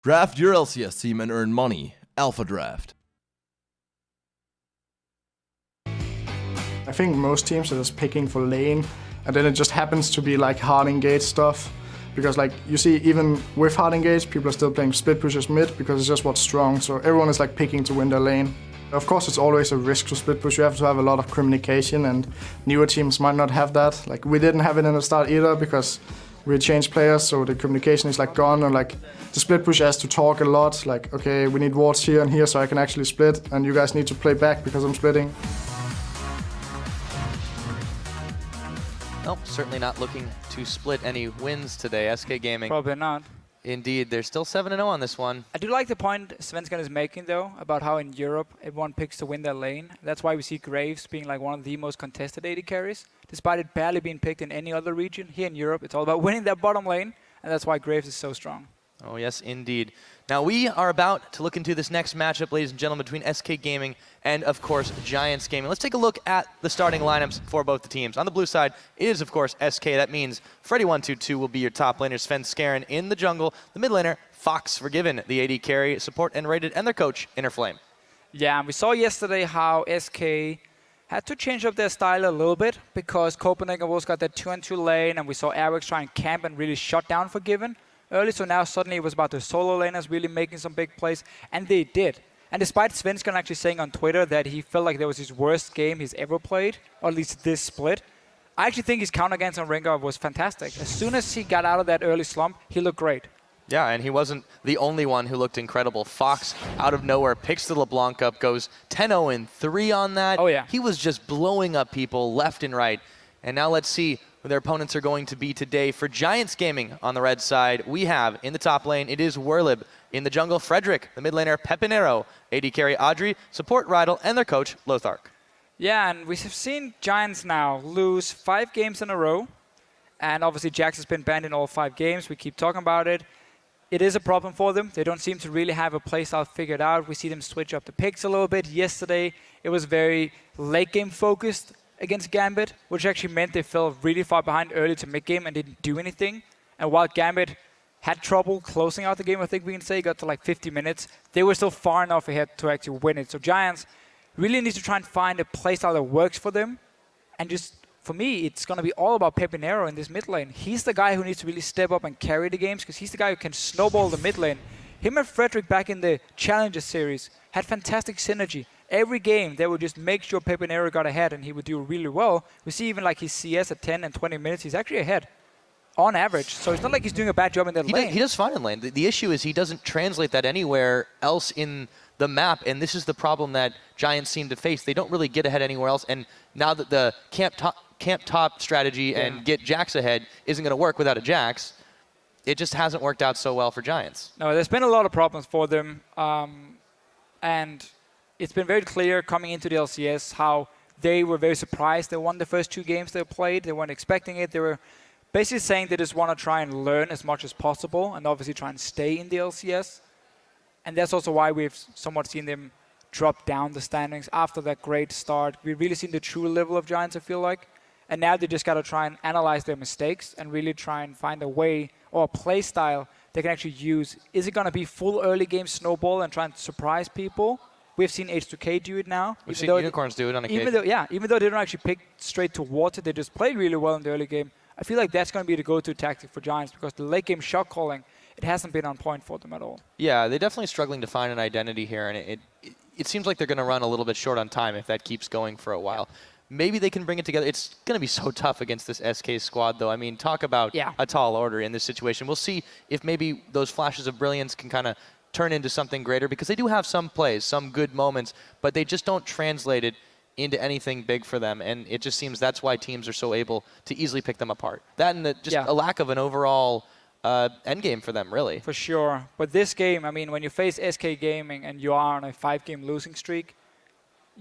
Draft your LCS team and earn money. Alpha Draft. I think most teams are just picking for lane, and then it just happens to be like hard engage stuff. Because like you see, even with hard engage, people are still playing split pushes mid because it's just what's strong. So everyone is like picking to win their lane. Of course, it's always a risk to split push. You have to have a lot of communication, and newer teams might not have that. Like we didn't have it in the start either because we changed players, so the communication is like gone, or like the split push has to talk a lot. Like, okay, we need wards here and here so I can actually split, and you guys need to play back because I'm splitting. Well, certainly not looking to split any wins today, SK Gaming. Probably not. Indeed, they're still 7-0 on this one. I do like the point Svensson is making, though, about how in Europe everyone picks to win their lane. That's why we see Graves being like one of the most contested AD carries, despite it barely being picked in any other region. Here in Europe, it's all about winning that bottom lane, and that's why Graves is so strong. Oh, yes, indeed. Now, we are about to look into this next matchup, ladies and gentlemen, between SK Gaming and, of course, Giants Gaming. Let's take a look at the starting lineups for both the teams. On the blue side, it is, of course, SK. That means Freddy122 will be your top laner, Svenskeren in the jungle. The mid laner, Fox Forgiven, the AD carry, support and rated, and their coach, Innerflame. Yeah, and we saw yesterday how SK had to change up their style a little bit because Copenhagen Wolves got that 2-on-2 lane, and we saw Airwix try and camp and really shut down Forgiven early, so now suddenly it was about the solo laners really making some big plays, and they did. And despite Svensson actually saying on Twitter that he felt like that was his worst game he's ever played, or at least this split, I actually think his counter against on Rengar was fantastic. As soon as he got out of that early slump, he looked great. Yeah, and he wasn't the only one who looked incredible. Fox, out of nowhere, picks the LeBlanc up, goes 10-0-3 on that. Oh, yeah. He was just blowing up people left and right. And now let's see who their opponents are going to be today. For Giants Gaming on the red side, we have in the top lane, it is Werlib. In the jungle, Frederick. The mid laner, Pepinero. AD carry, Audrey. Support, Rydal. And their coach, Lothar. Yeah, and we have seen Giants now lose 5 games in a row. And obviously Jax has been banned in all 5 games. We keep talking about it. It is a problem for them. They don't seem to really have a playstyle figured out. We see them switch up the picks a little bit. Yesterday, it was very late game focused against Gambit, which actually meant they fell really far behind early to mid-game and didn't do anything. And while Gambit had trouble closing out the game, I think we can say, got to like 50 minutes, they were still far enough ahead to actually win it. So Giants really need to try and find a playstyle that works for them. And just, for me, it's going to be all about Pepinero in this mid lane. He's the guy who needs to really step up and carry the games because he's the guy who can snowball the mid lane. Him and Frederick back in the Challenger series had fantastic synergy. Every game, they would just make sure Pepinero got ahead and he would do really well. We see even like his CS at 10 and 20 minutes, he's actually ahead on average. So it's not like he's doing a bad job in that lane. He does fine in lane. The issue is he doesn't translate that anywhere else in the map, and this is the problem that Giants seem to face. They don't really get ahead anywhere else, and now that the camp top strategy and get Jax ahead isn't going to work without a Jax, it just hasn't worked out so well for Giants. No, there's been a lot of problems for them, and it's been very clear coming into the LCS how they were very surprised they won the first 2 games they played. They weren't expecting it. They were basically saying they just want to try and learn as much as possible and obviously try and stay in the LCS. And that's also why we've somewhat seen them drop down the standings after that great start. We've really seen the true level of Giants, I feel like. And now they just got to try and analyze their mistakes and really try and find a way or a play style they can actually use. Is it going to be full early game snowball and try and surprise people? We've seen H2K do it now. We've seen Unicorns do it on occasion. Even though they don't actually pick straight towards it, they just played really well in the early game. I feel like that's going to be the go-to tactic for Giants because the late game shot calling, it hasn't been on point for them at all. Yeah, they're definitely struggling to find an identity here, and it seems like they're going to run a little bit short on time if that keeps going for a while. Maybe they can bring it together. It's going to be so tough against this SK squad, though. I mean, talk about a tall order in this situation. We'll see if maybe those flashes of brilliance can kind of turn into something greater, because they do have some plays, some good moments, but they just don't translate it into anything big for them, and it just seems that's why teams are so able to easily pick them apart. That and a lack of an overall end game for them, really. For sure. But this game, I mean, when you face SK Gaming and you are on a 5-game losing streak,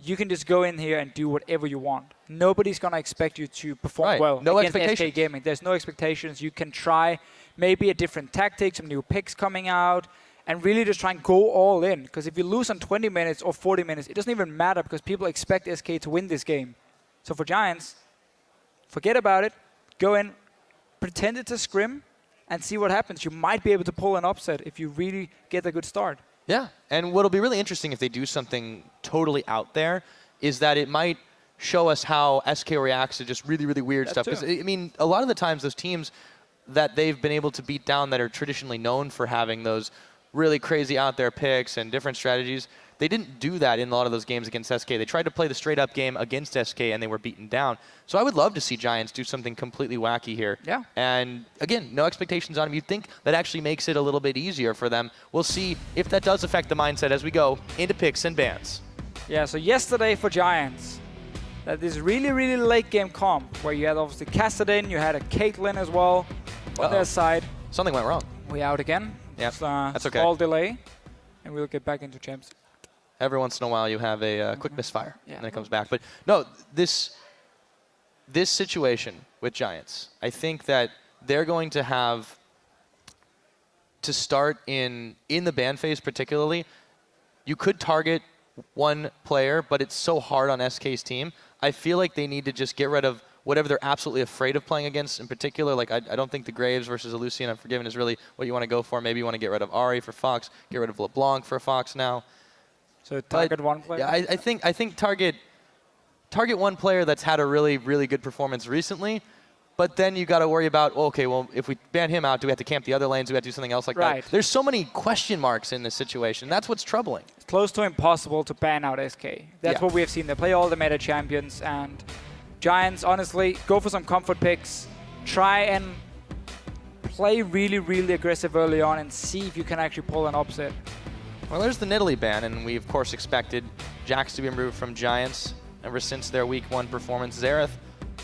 you can just go in here and do whatever you want. Nobody's going to expect you to perform well against SK Gaming. There's no expectations. You can try maybe a different tactic, some new picks coming out, and really just try and go all in. Because if you lose on 20 minutes or 40 minutes, it doesn't even matter because people expect SK to win this game. So for Giants, forget about it. Go in, pretend it's a scrim, and see what happens. You might be able to pull an upset if you really get a good start. Yeah, and what'll be really interesting if they do something totally out there is that it might show us how SK reacts to just really, really weird stuff. Because, I mean, a lot of the times those teams that they've been able to beat down that are traditionally known for having those really crazy out there picks and different strategies, they didn't do that in a lot of those games against SK. They tried to play the straight up game against SK and they were beaten down. So I would love to see Giants do something completely wacky here. Yeah. And again, no expectations on them. You'd think that actually makes it a little bit easier for them. We'll see if that does affect the mindset as we go into picks and bans. Yeah, so yesterday for Giants, that this really, really late game comp where you had obviously Kassadin, you had a Caitlyn as well on their side. Something went wrong. We out again. Yeah, that's okay. Small delay, and we'll get back into champs. Every once in a while you have a quick misfire, Yeah. and then it comes back. But no, this situation with Giants, I think that they're going to have to start in the ban phase particularly. You could target one player, but it's so hard on SK's team. I feel like they need to just get rid of whatever they're absolutely afraid of playing against. In particular, like I don't think the Graves versus a Lucian Unforgiven is really what you want to go for. Maybe you want to get rid of Ahri for Fox, get rid of LeBlanc for Fox now. So target one player? Yeah, I think target one player that's had a really, really good performance recently, but then you got to worry about, okay, well, if we ban him out, do we have to camp the other lanes? Do we have to do something else like that? There's so many question marks in this situation. That's what's troubling. It's close to impossible to ban out SK. That's what we have seen. They play all the meta champions, and Giants, honestly, go for some comfort picks. Try and play really, really aggressive early on and see if you can actually pull an upset. Well, there's the Nidalee ban, and we, of course, expected Jax to be removed from Giants ever since their Week 1 performance. Xerath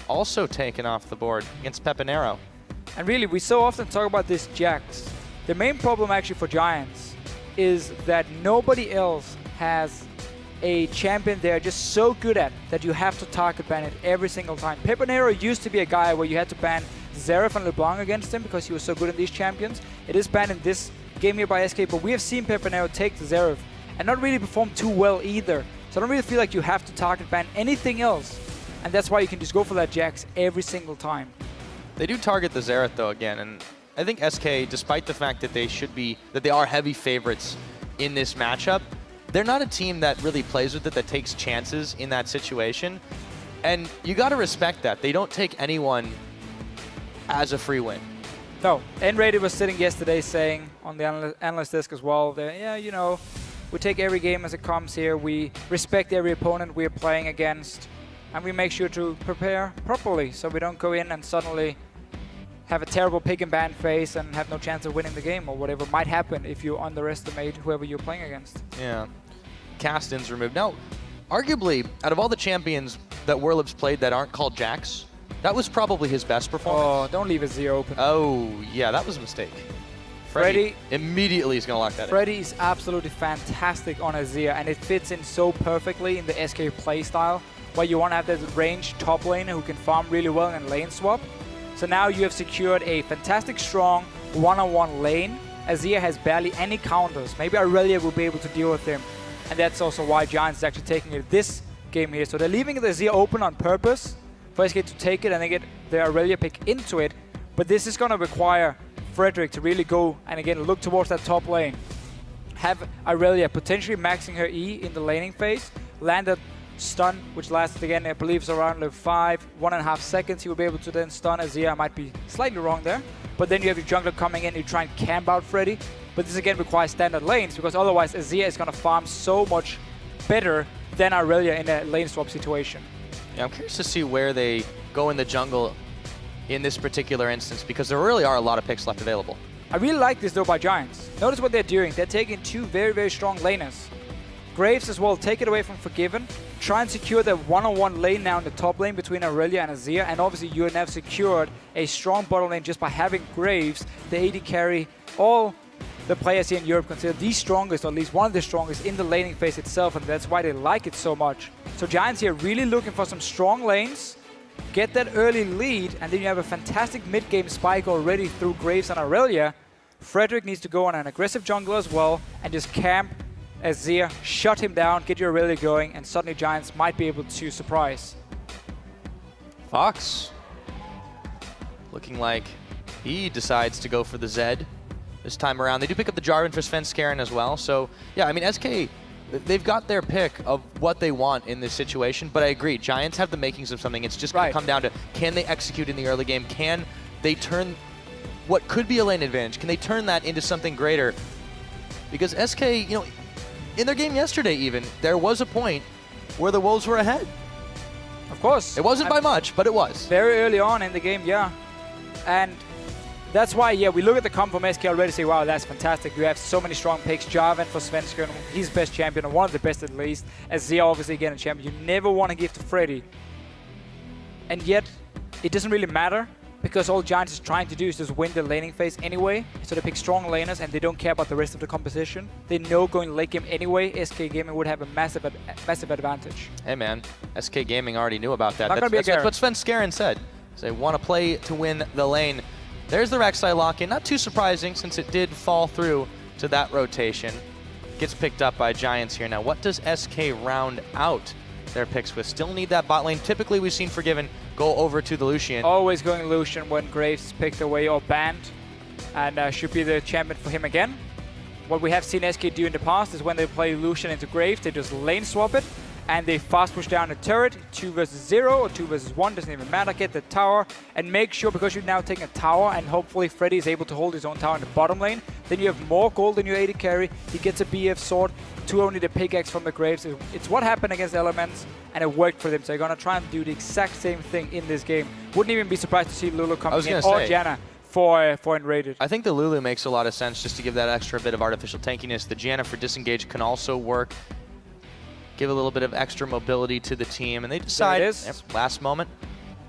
also taken off the board against Pepinero. And really, we so often talk about this Jax. The main problem actually for Giants is that nobody else has a champion they're just so good at that you have to target ban it every single time. Pepinero used to be a guy where you had to ban Xerath and LeBlanc against him because he was so good in these champions. It is banned in this game here by SK, but we have seen Pepinero take the Xerath and not really perform too well either. So I don't really feel like you have to target ban anything else, and that's why you can just go for that Jax every single time. They do target the Xerath though again, and I think SK, despite the fact that they are heavy favorites in this matchup, they're not a team that really plays with it, that takes chances in that situation, and you got to respect that. They don't take anyone as a free win. No, N-Rated was sitting yesterday saying on the analyst desk as well that, yeah, you know, we take every game as it comes here. We respect every opponent we're playing against, and we make sure to prepare properly so we don't go in and suddenly have a terrible pick and ban phase and have no chance of winning the game or whatever might happen if you underestimate whoever you're playing against. Yeah. Kassadin's removed. Now, arguably, out of all the champions that Werlib's played that aren't called Jax, that was probably his best performance. Oh, don't leave Azir open. Oh, yeah, that was a mistake. Freddy immediately is going to lock that Freddy is absolutely fantastic on Azir, and it fits in so perfectly in the SK playstyle, where you want to have that ranged top laner who can farm really well and lane swap. So now you have secured a fantastic, strong one-on-one lane. Azir has barely any counters. Maybe Aurelia will be able to deal with him, and that's also why Giants is actually taking it this game here. So they're leaving the Azir open on purpose for SK to take it and then get the Aurelia pick into it. But this is going to require Frederick to really go and again look towards that top lane. Have Aurelia potentially maxing her E in the laning phase, land that stun, which lasts again, I believe, is around 1.5 seconds. He will be able to then stun Azir. I might be slightly wrong there. But then you have your jungler coming in, you try and camp out Freddy. But this again requires standard lanes, because otherwise Azir is going to farm so much better than Aurelia in a lane swap situation. Yeah, I'm curious to see where they go in the jungle in this particular instance, because there really are a lot of picks left available. I really like this though by Giants. Notice what they're doing. They're taking two very, very strong laners. Graves as well, take it away from Forgiven. Try and secure the one-on-one lane now in the top lane between Aurelia and Azir. And obviously you have secured a strong bottom lane just by having Graves, the AD carry. All the players here in Europe consider the strongest, or at least one of the strongest in the laning phase itself, and that's why they like it so much. So Giants here really looking for some strong lanes, get that early lead, and then you have a fantastic mid-game spike already through Graves and Aurelia. Frederick needs to go on an aggressive jungle as well and just camp Azir, shut him down, get your Aurelia going, and suddenly Giants might be able to surprise. Fox looking like He decides to go for the Zed this time around. They do pick up the Jarvan for Svenskeren as well. So, yeah, I mean, SK, they've got their pick of what they want in this situation. But I agree, Giants have the makings of something. It's just going to come down to, can they execute in the early game? Can they turn what could be a lane advantage? Can they turn that into something greater? Because SK, you know, in their game yesterday even, there was a point where the Wolves were ahead. Of course. It wasn't by much, but it was. Very early on in the game, yeah. And that's why, yeah, we look at the comp from SK already and say, wow, that's fantastic. You have so many strong picks. Jarvan for Svenskeren, he's best champion, or one of the best at least. Azir obviously again a champion. You never want to give to Freddy. And yet, it doesn't really matter, because all Giants is trying to do is just win the laning phase anyway. So they pick strong laners and they don't care about the rest of the composition. They know going late game anyway, SK Gaming would have a massive advantage. Hey man, SK Gaming already knew about that. Not gonna be that's what Svenskeren said. They want to play to win the lane. There's the Rek'Sai lock-in. Not too surprising since it did fall through to that rotation. Gets picked up by Giants here. Now what does SK round out their picks with? Still need that bot lane. Typically we've seen Forgiven go over to the Lucian. Always going Lucian when Graves is picked away or banned, and should be the champion for him again. What we have seen SK do in the past is when they play Lucian into Graves, they just lane swap it, and they fast push down the turret, 2 versus 0 or 2 versus 1, doesn't even matter, get the tower, and make sure, because you're now taking a tower, and hopefully Freddy is able to hold his own tower in the bottom lane, then you have more gold in your AD carry, he gets a BF sword, to only the pickaxe from the Graves. It's what happened against Elements, and it worked for them, so they're going to try and do the exact same thing in this game. Wouldn't even be surprised to see Lulu coming in, or Janna for Enraided. I think the Lulu makes a lot of sense just to give that extra bit of artificial tankiness. The Janna for disengage can also work. Give a little bit of extra mobility to the team, and they decide, last moment,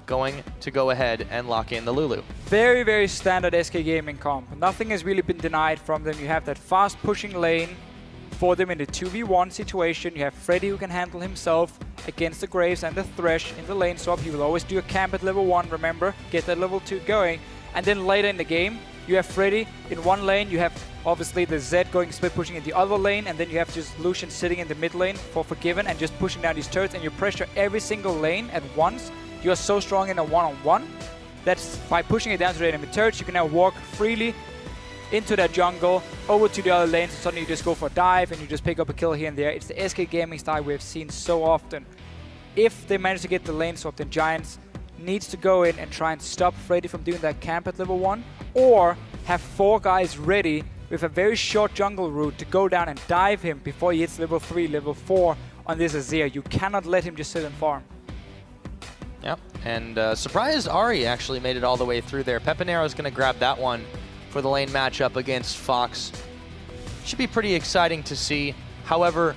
going to go ahead and lock in the Lulu. Very, very standard SK Gaming comp. Nothing has really been denied from them. You have that fast pushing lane for them in the 2v1 situation. You have Freddy who can handle himself against the Graves and the Thresh in the lane swap. He will always do a camp at level 1, remember, get that level 2 going. And then later in the game, you have Freddy in one lane, you have obviously the Zed going split pushing in the other lane, and then you have just Lucian sitting in the mid lane for Forgiven and just pushing down these turrets, and you pressure every single lane at once. You are so strong in a one-on-one. That's by pushing it down to the enemy turrets, you can now walk freely into that jungle, over to the other lanes, and suddenly you just go for a dive and you just pick up a kill here and there. It's the SK Gaming style we have seen so often. If they manage to get the lane swap, then Giants needs to go in and try and stop Freddy from doing that camp at level 1, or have 4 guys ready with a very short jungle route to go down and dive him before he hits level 3, level 4 on this Azir. You cannot let him just sit and farm. Yep, and surprised Ahri actually made it all the way through there. Pepinero is going to grab that one for the lane matchup against Fox. Should be pretty exciting to see. However,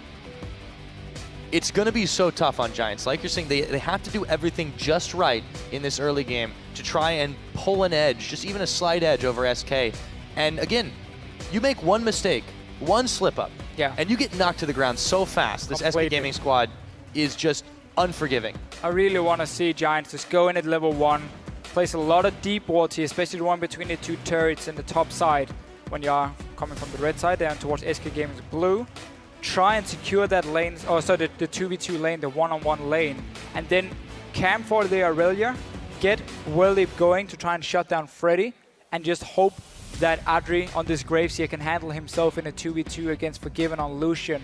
it's going to be so tough on Giants. Like you're saying, they have to do everything just right in this early game to try and pull an edge, just even a slight edge over SK. And again, you make one mistake, one slip up, and you get knocked to the ground so fast. This SK Gaming squad is just unforgiving. I really want to see Giants just go in at level 1, place a lot of deep wards here, especially the one between the 2 turrets in the top side when you are coming from the red side down towards SK Gaming's blue. Try and secure that lane, the 2v2 lane, the one-on-one lane, and then camp for the Aurelia, get Worldleap going to try and shut down Freddy, and just hope that Adri on this Graves here can handle himself in a 2v2 against Forgiven on Lucian.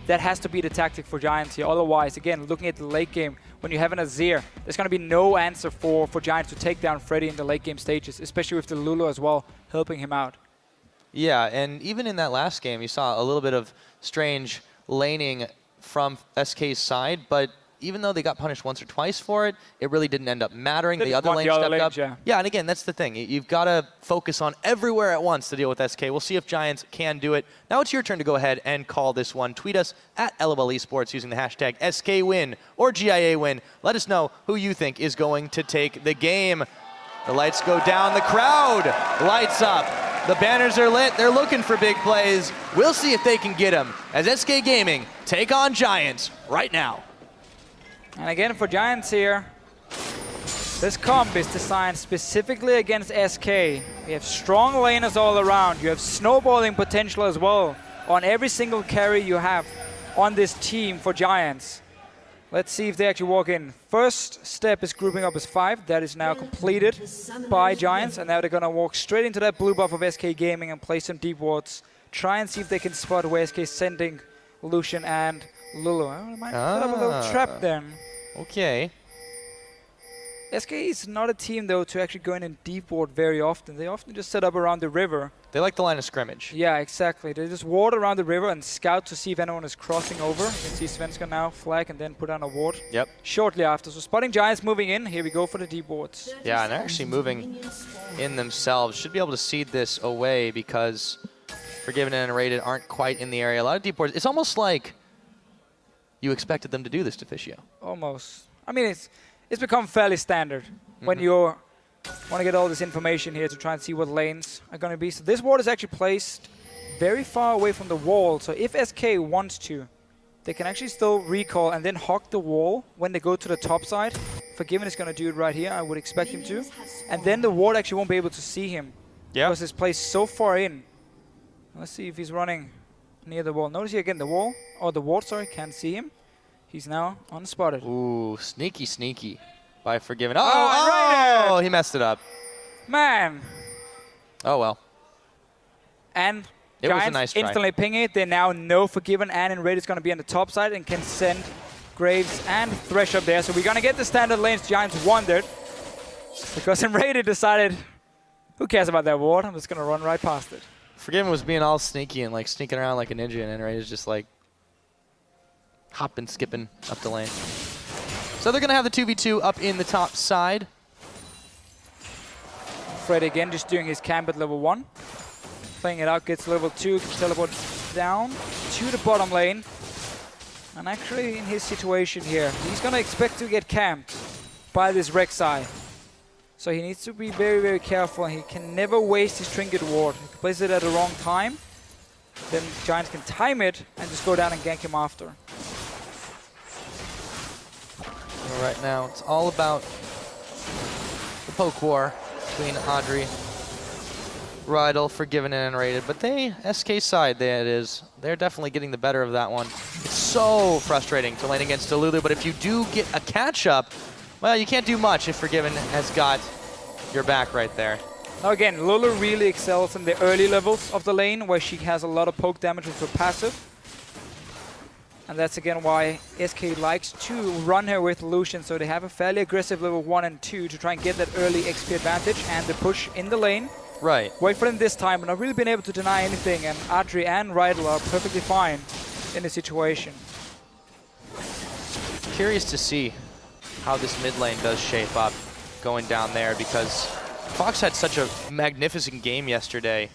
That has to be the tactic for Giants here. Otherwise, again, looking at the late game, when you have an Azir, there's going to be no answer for Giants to take down Freddy in the late game stages, especially with the Lulu as well helping him out. Yeah, and even in that last game, you saw a little bit of strange laning from SK's side, but even though they got punished once or twice for it, it really didn't end up mattering. The other lane stepped up. Yeah, and again, that's the thing. You've got to focus on everywhere at once to deal with SK. We'll see if Giants can do it. Now it's your turn to go ahead and call this one. Tweet us at LOL Esports using the hashtag SKWin or GIAWin. Let us know who you think is going to take the game. The lights go down. The crowd lights up. The banners are lit. They're looking for big plays. We'll see if they can get them as SK Gaming take on Giants right now. And again, for Giants here, this comp is designed specifically against SK. We have strong laners all around. You have snowballing potential as well on every single carry you have on this team for Giants. Let's see if they actually walk in. First step is grouping up as 5. That is now completed by Giants. And now they're going to walk straight into that blue buff of SK Gaming and play some deep wards. Try and see if they can spot where SK is sending Lucian and Lulu. I might set up a little trap then. Okay. SK is not a team, though, to actually go in and deep ward very often. They often just set up around the river. They like the line of scrimmage. Yeah, exactly. They just ward around the river and scout to see if anyone is crossing over. You can see Svenska now flag and then put on a ward. Yep. Shortly after. So spotting Giants moving in. Here we go for the deep wards. Yeah, and they're actually moving in themselves. Should be able to seed this away because Forgiven and Rated aren't quite in the area. A lot of deep wards. It's almost like you expected them to do this to Fischio. Almost. I mean, it's become fairly standard when you want to get all this information here to try and see what lanes are going to be. So this ward is actually placed very far away from the wall. So if SK wants to, they can actually still recall and then hog the wall when they go to the top side. Forgiven is going to do it right here. I would expect him to. And then the ward actually won't be able to see him. Yeah. Because it's placed so far in. Let's see if he's running near the wall. Notice here again the wall, or the ward, sorry, can't see him. He's now unspotted. Ooh, sneaky, sneaky by Forgiven. Oh, he messed it up. Man. Oh, well. And It was a Giants nice try. instantly ping it. They now know Forgiven and Enraid is going to be on the top side and can send Graves and Thresh up there. So we're going to get the standard lanes. Giants wondered because Enraid decided, who cares about that ward? I'm just going to run right past it. Forgiven was being all sneaky and like sneaking around like a ninja, and Enraid is just like hopping, skipping up the lane. So they're going to have the 2v2 up in the top side. Fred again just doing his camp at level 1. Playing it out, gets level 2, can teleport down to the bottom lane. And actually in his situation here, he's going to expect to get camped by this Rek'Sai. So he needs to be very, very careful. He can never waste his Trinket Ward. If he places it at the wrong time, then Giants can time it and just go down and gank him after. Right now, it's all about the poke war between Audrey, Rydell, Forgiven, and Enrated. But they, SK side, there it is. They're definitely getting the better of that one. It's so frustrating to lane against Delulu, but if you do get a catch-up, well, you can't do much if Forgiven has got your back right there. Now again, Lulu really excels in the early levels of the lane, where she has a lot of poke damage with her passive. And that's again why SK likes to run her with Lucian, so they have a fairly aggressive level 1 and 2 to try and get that early XP advantage and the push in the lane. Right. Wait for them this time, and not really been able to deny anything, and Audrey and Rydell are perfectly fine in the situation. Curious to see how this mid lane does shape up going down there, because Fox had such a magnificent game yesterday.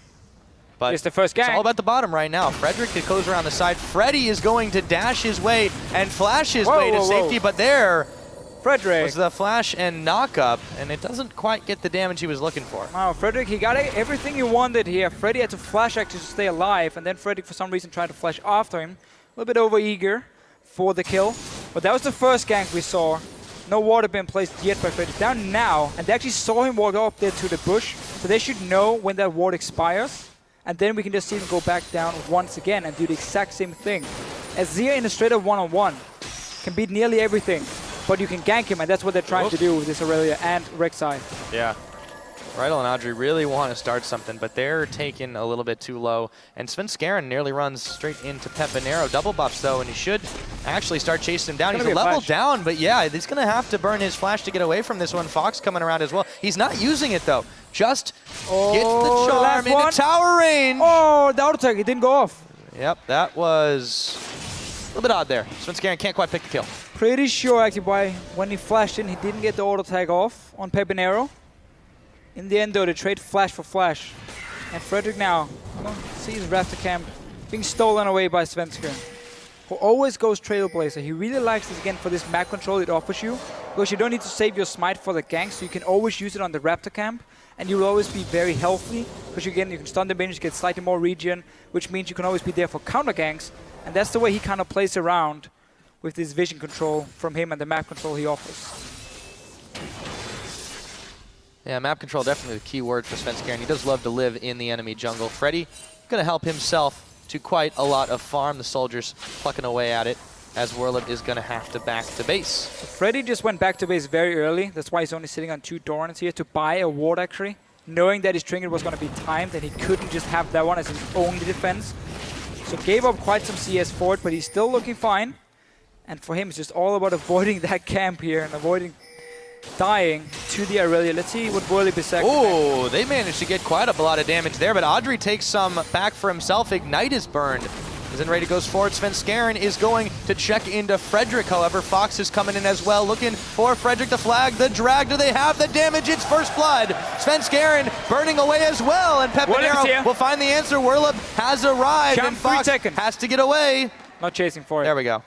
But It's the first game. It's all about the bottom right now. Frederick goes around the side. Freddy is going to dash his way and flash his way to safety, but there Frederick. was the flash and knock up, and it doesn't quite get the damage he was looking for. Wow, Frederick, he got everything he wanted here. Freddy had to flash actually to stay alive, and then Frederick for some reason tried to flash after him. A little bit over-eager for the kill. But that was the first gank we saw. No ward had been placed yet by Frederick. Down now, and they actually saw him walk up there to the bush, so they should know when that ward expires. And then we can just see him go back down once again and do the exact same thing. Azir in a straight up one-on-one can beat nearly everything, but you can gank him, and that's what they're trying to do with this Aurelia and Rek'Sai. Yeah. Rydell and Audrey really want to start something, but they're taking a little bit too low. And Svenskeren nearly runs straight into Pepinero. Double buffs, though, and he should actually start chasing him down. He's a level down, but yeah, he's going to have to burn his flash to get away from this one. Fox coming around as well. He's not using it, though. Just gets the charm into tower range. Oh, the auto attack, it didn't go off. Yep, that was a little bit odd there. Svenskeren can't quite pick the kill. Pretty sure, actually, when he flashed in, he didn't get the auto tag off on Pepinero. In the end, though, they trade flash for flash. And Frederick now sees Raptor Camp being stolen away by Svenskeren, who always goes Trailblazer. He really likes this again for this map control it offers you, because you don't need to save your smite for the gank, so you can always use it on the Raptor Camp, and you will always be very healthy, because again, you can stun the minions, get slightly more regen, which means you can always be there for counter ganks, and that's the way he kind of plays around with this vision control from him and the map control he offers. Yeah, map control definitely the key word for Svenskeren. He does love to live in the enemy jungle. Freddy going to help himself to quite a lot of farm. The soldiers plucking away at it. as Werlip is going to have to back to base. Freddy just went back to base very early. That's why he's only sitting on 2 Dorans here to buy a ward actually, knowing that his trinket was going to be timed and he couldn't just have that one as his only defense. So gave up quite some CS for it, but he's still looking fine. And for him, it's just all about avoiding that camp here and avoiding dying to the Irelia. Let's see what Werlip is second. Oh, they managed to get quite a lot of damage there, but Audrey takes some back for himself. Ignite is burned. As Enrated goes forward, Svenskeren is going to check into Frederick. However, Fox is coming in as well, looking for Frederick to flag the drag. Do they have the damage? It's first blood. Svenskeren burning away as well, and Pepinero will find the answer. Werlip has arrived, Jump and Fox has to get away. Not chasing for it. There we go.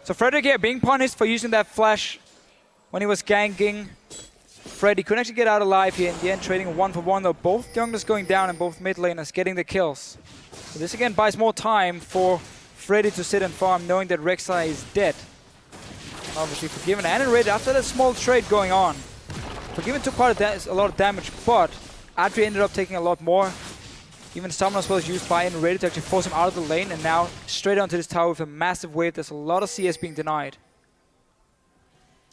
So Frederick here being punished for using that flash when he was ganking. Freddy couldn't actually get out alive here in the end, trading 1-for-1 though. Both junglers going down and both mid laners getting the kills. So this again buys more time for Freddy to sit and farm, knowing that Rek'Sai is dead. Obviously Forgiven and Enrated after that small trade going on. Forgiven took quite a lot of damage, but Adri ended up taking a lot more. Even Summoners was used by Enrated to actually force him out of the lane, and now straight onto this tower with a massive wave. There's a lot of CS being denied.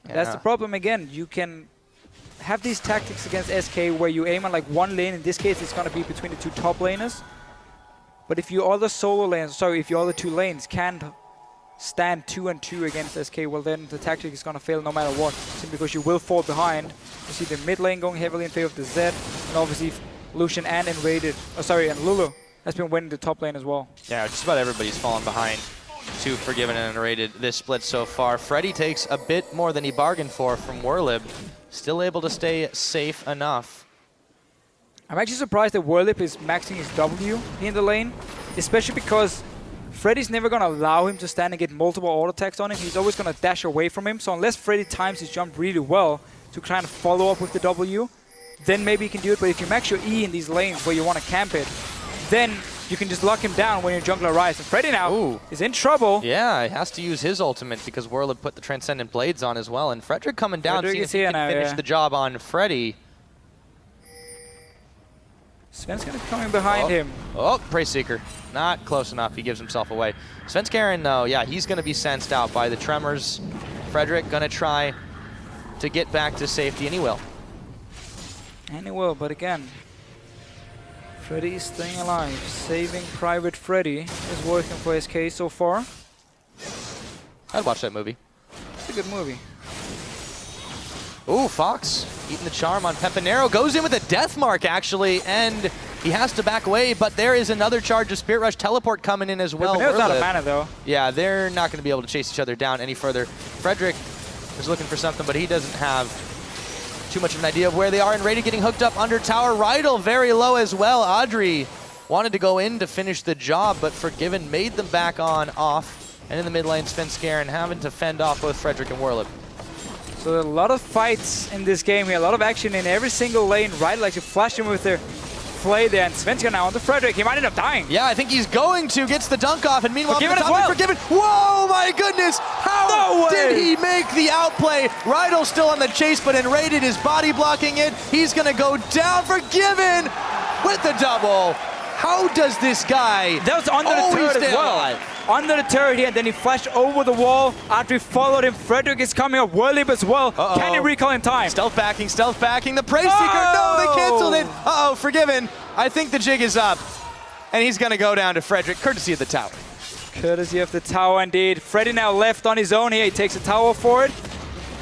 Yeah. That's the problem again. You can have these tactics against SK where you aim on like one lane. In this case, it's going to be between the 2 top laners. But if your other solo lanes, if your other 2 lanes can't stand 2-2 against SK, well then the tactic is going to fail no matter what. Simply because you will fall behind. You see the mid lane going heavily in favor of the Zed, and obviously Lucian and Enrated, and Lulu has been winning the top lane as well. Yeah, just about everybody's fallen behind to Forgiven and Enrated this split so far. Freddy takes a bit more than he bargained for from Werlip. Still able to stay safe enough. I'm actually surprised that Werlip is maxing his W in the lane, especially because Freddy's never going to allow him to stand and get multiple auto attacks on him. He's always going to dash away from him. So unless Freddy times his jump really well to kind of follow up with the W, then maybe he can do it. But if you max your E in these lanes where you want to camp it, then you can just lock him down when your jungler arrives. And Freddy now is in trouble. Yeah, he has to use his ultimate because Werlip put the Transcendent Blades on as well. And Frederick coming down, seeing if he can finish the job on Freddy. Svenskeren coming behind him. Oh, Praise Seeker. Not close enough. He gives himself away. Svenskeren, though, yeah, he's going to be sensed out by the Tremors. Frederick going to try to get back to safety, and he will. And he will, but again, Freddy is staying alive. Saving Private Freddy is working for SK so far. I'd watch that movie. It's a good movie. Ooh, Fox eating the charm on Pepinero. Goes in with a death mark, actually, and he has to back away, but there is another charge of Spirit Rush Teleport coming in as well. Pepinero's out of mana, though. Yeah, they're not going to be able to chase each other down any further. Frederick is looking for something, but he doesn't have too much of an idea of where they are. And Rady getting hooked up under tower. Rydal very low as well. Audrey wanted to go in to finish the job, but Forgiven made them back on off. And in the mid lane, Svenskeren having to fend off both Frederick and Werlip. So a lot of fights in this game here, a lot of action in every single lane. Rydal actually flashed him with their play there, and Svenskeren now on the Frederick. He might end up dying. Yeah, I think he's going to. Gets the dunk off, and meanwhile, Forgiven as well. Forgiven. Whoa, my goodness! How did he make the outplay? Rydal's still on the chase, but Enrated is body blocking it. He's gonna go down. Forgiven with the double. How does this guy? That was under the turret as well. Alive? Under the turret here, and then he flashed over the wall after he followed him. Frederick is coming up, Werlip as well. Can he recall in time? Stealth backing, the Praise Seeker. No, they canceled it. Uh-oh, Forgiven. I think the jig is up. And he's gonna go down to Frederick, courtesy of the tower. Courtesy of the tower indeed. Freddy now left on his own here. He takes the tower for it.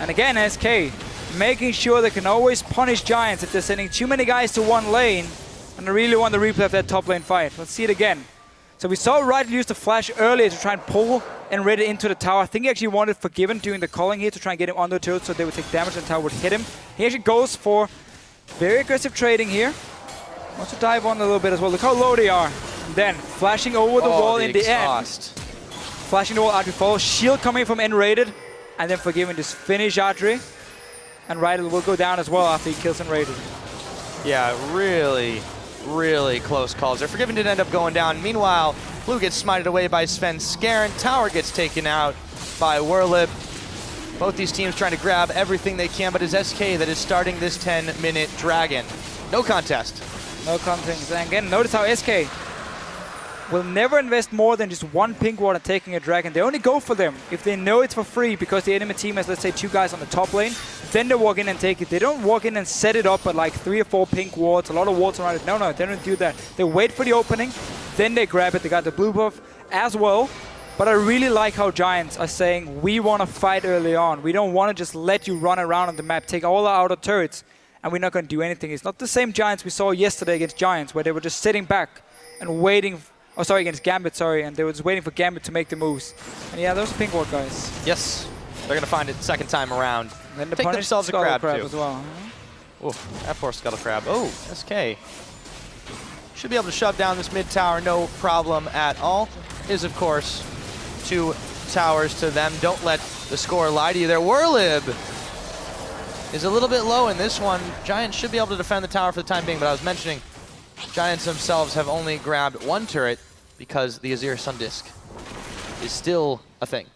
And again, SK making sure they can always punish Giants if they're sending too many guys to one lane. And I really want the replay of that top lane fight. Let's see it again. So we saw Rydal use the flash earlier to try and pull Enrated into the tower. I think he actually wanted Forgiven doing the calling here to try and get him under the turret so they would take damage and the tower would hit him. He actually goes for very aggressive trading here. Wants to dive on a little bit as well. Look how low they are. And then flashing over the wall in the end. Flashing the wall, Audrey follows. Shield coming from Enrated. And then Forgiven just finish Audrey. And Rydal will go down as well after he kills Enrated. Yeah, really close calls there. Forgiven did end up going down. Meanwhile, Blue gets smited away by Svenskeren. Tower gets taken out by Werlip. Both these teams trying to grab everything they can, but it's SK that is starting this 10-minute dragon. No contest. No contest. And again, notice how SK will never invest more than just one pink ward and taking a dragon. They only go for them if they know it's for free because the enemy team has, let's say, 2 guys on the top lane. Then they walk in and take it. They don't walk in and set it up at like 3 or 4 pink wards, a lot of wards around it. No, they don't do that. They wait for the opening, then they grab it. They got the blue buff as well. But I really like how Giants are saying, we want to fight early on. We don't want to just let you run around on the map, take all the outer turrets, and we're not going to do anything. It's not the same Giants we saw yesterday against Giants, where they were just sitting back and waiting. Oh, sorry, against Gambit, and they were just waiting for Gambit to make the moves. And yeah, those are pink ward guys. Yes, they're going to find it second time around. And then Take themselves a crab too. as well. Oh, that poor Scuttle Crab. Oh, SK. Should be able to shove down this mid tower, no problem at all. Is, of course, 2 towers to them. Don't let the score lie to you there. Werlib is a little bit low in this one. Giants should be able to defend the tower for the time being, but I was mentioning Giants themselves have only grabbed 1 turret because the Azir Sun Disc is still a thing.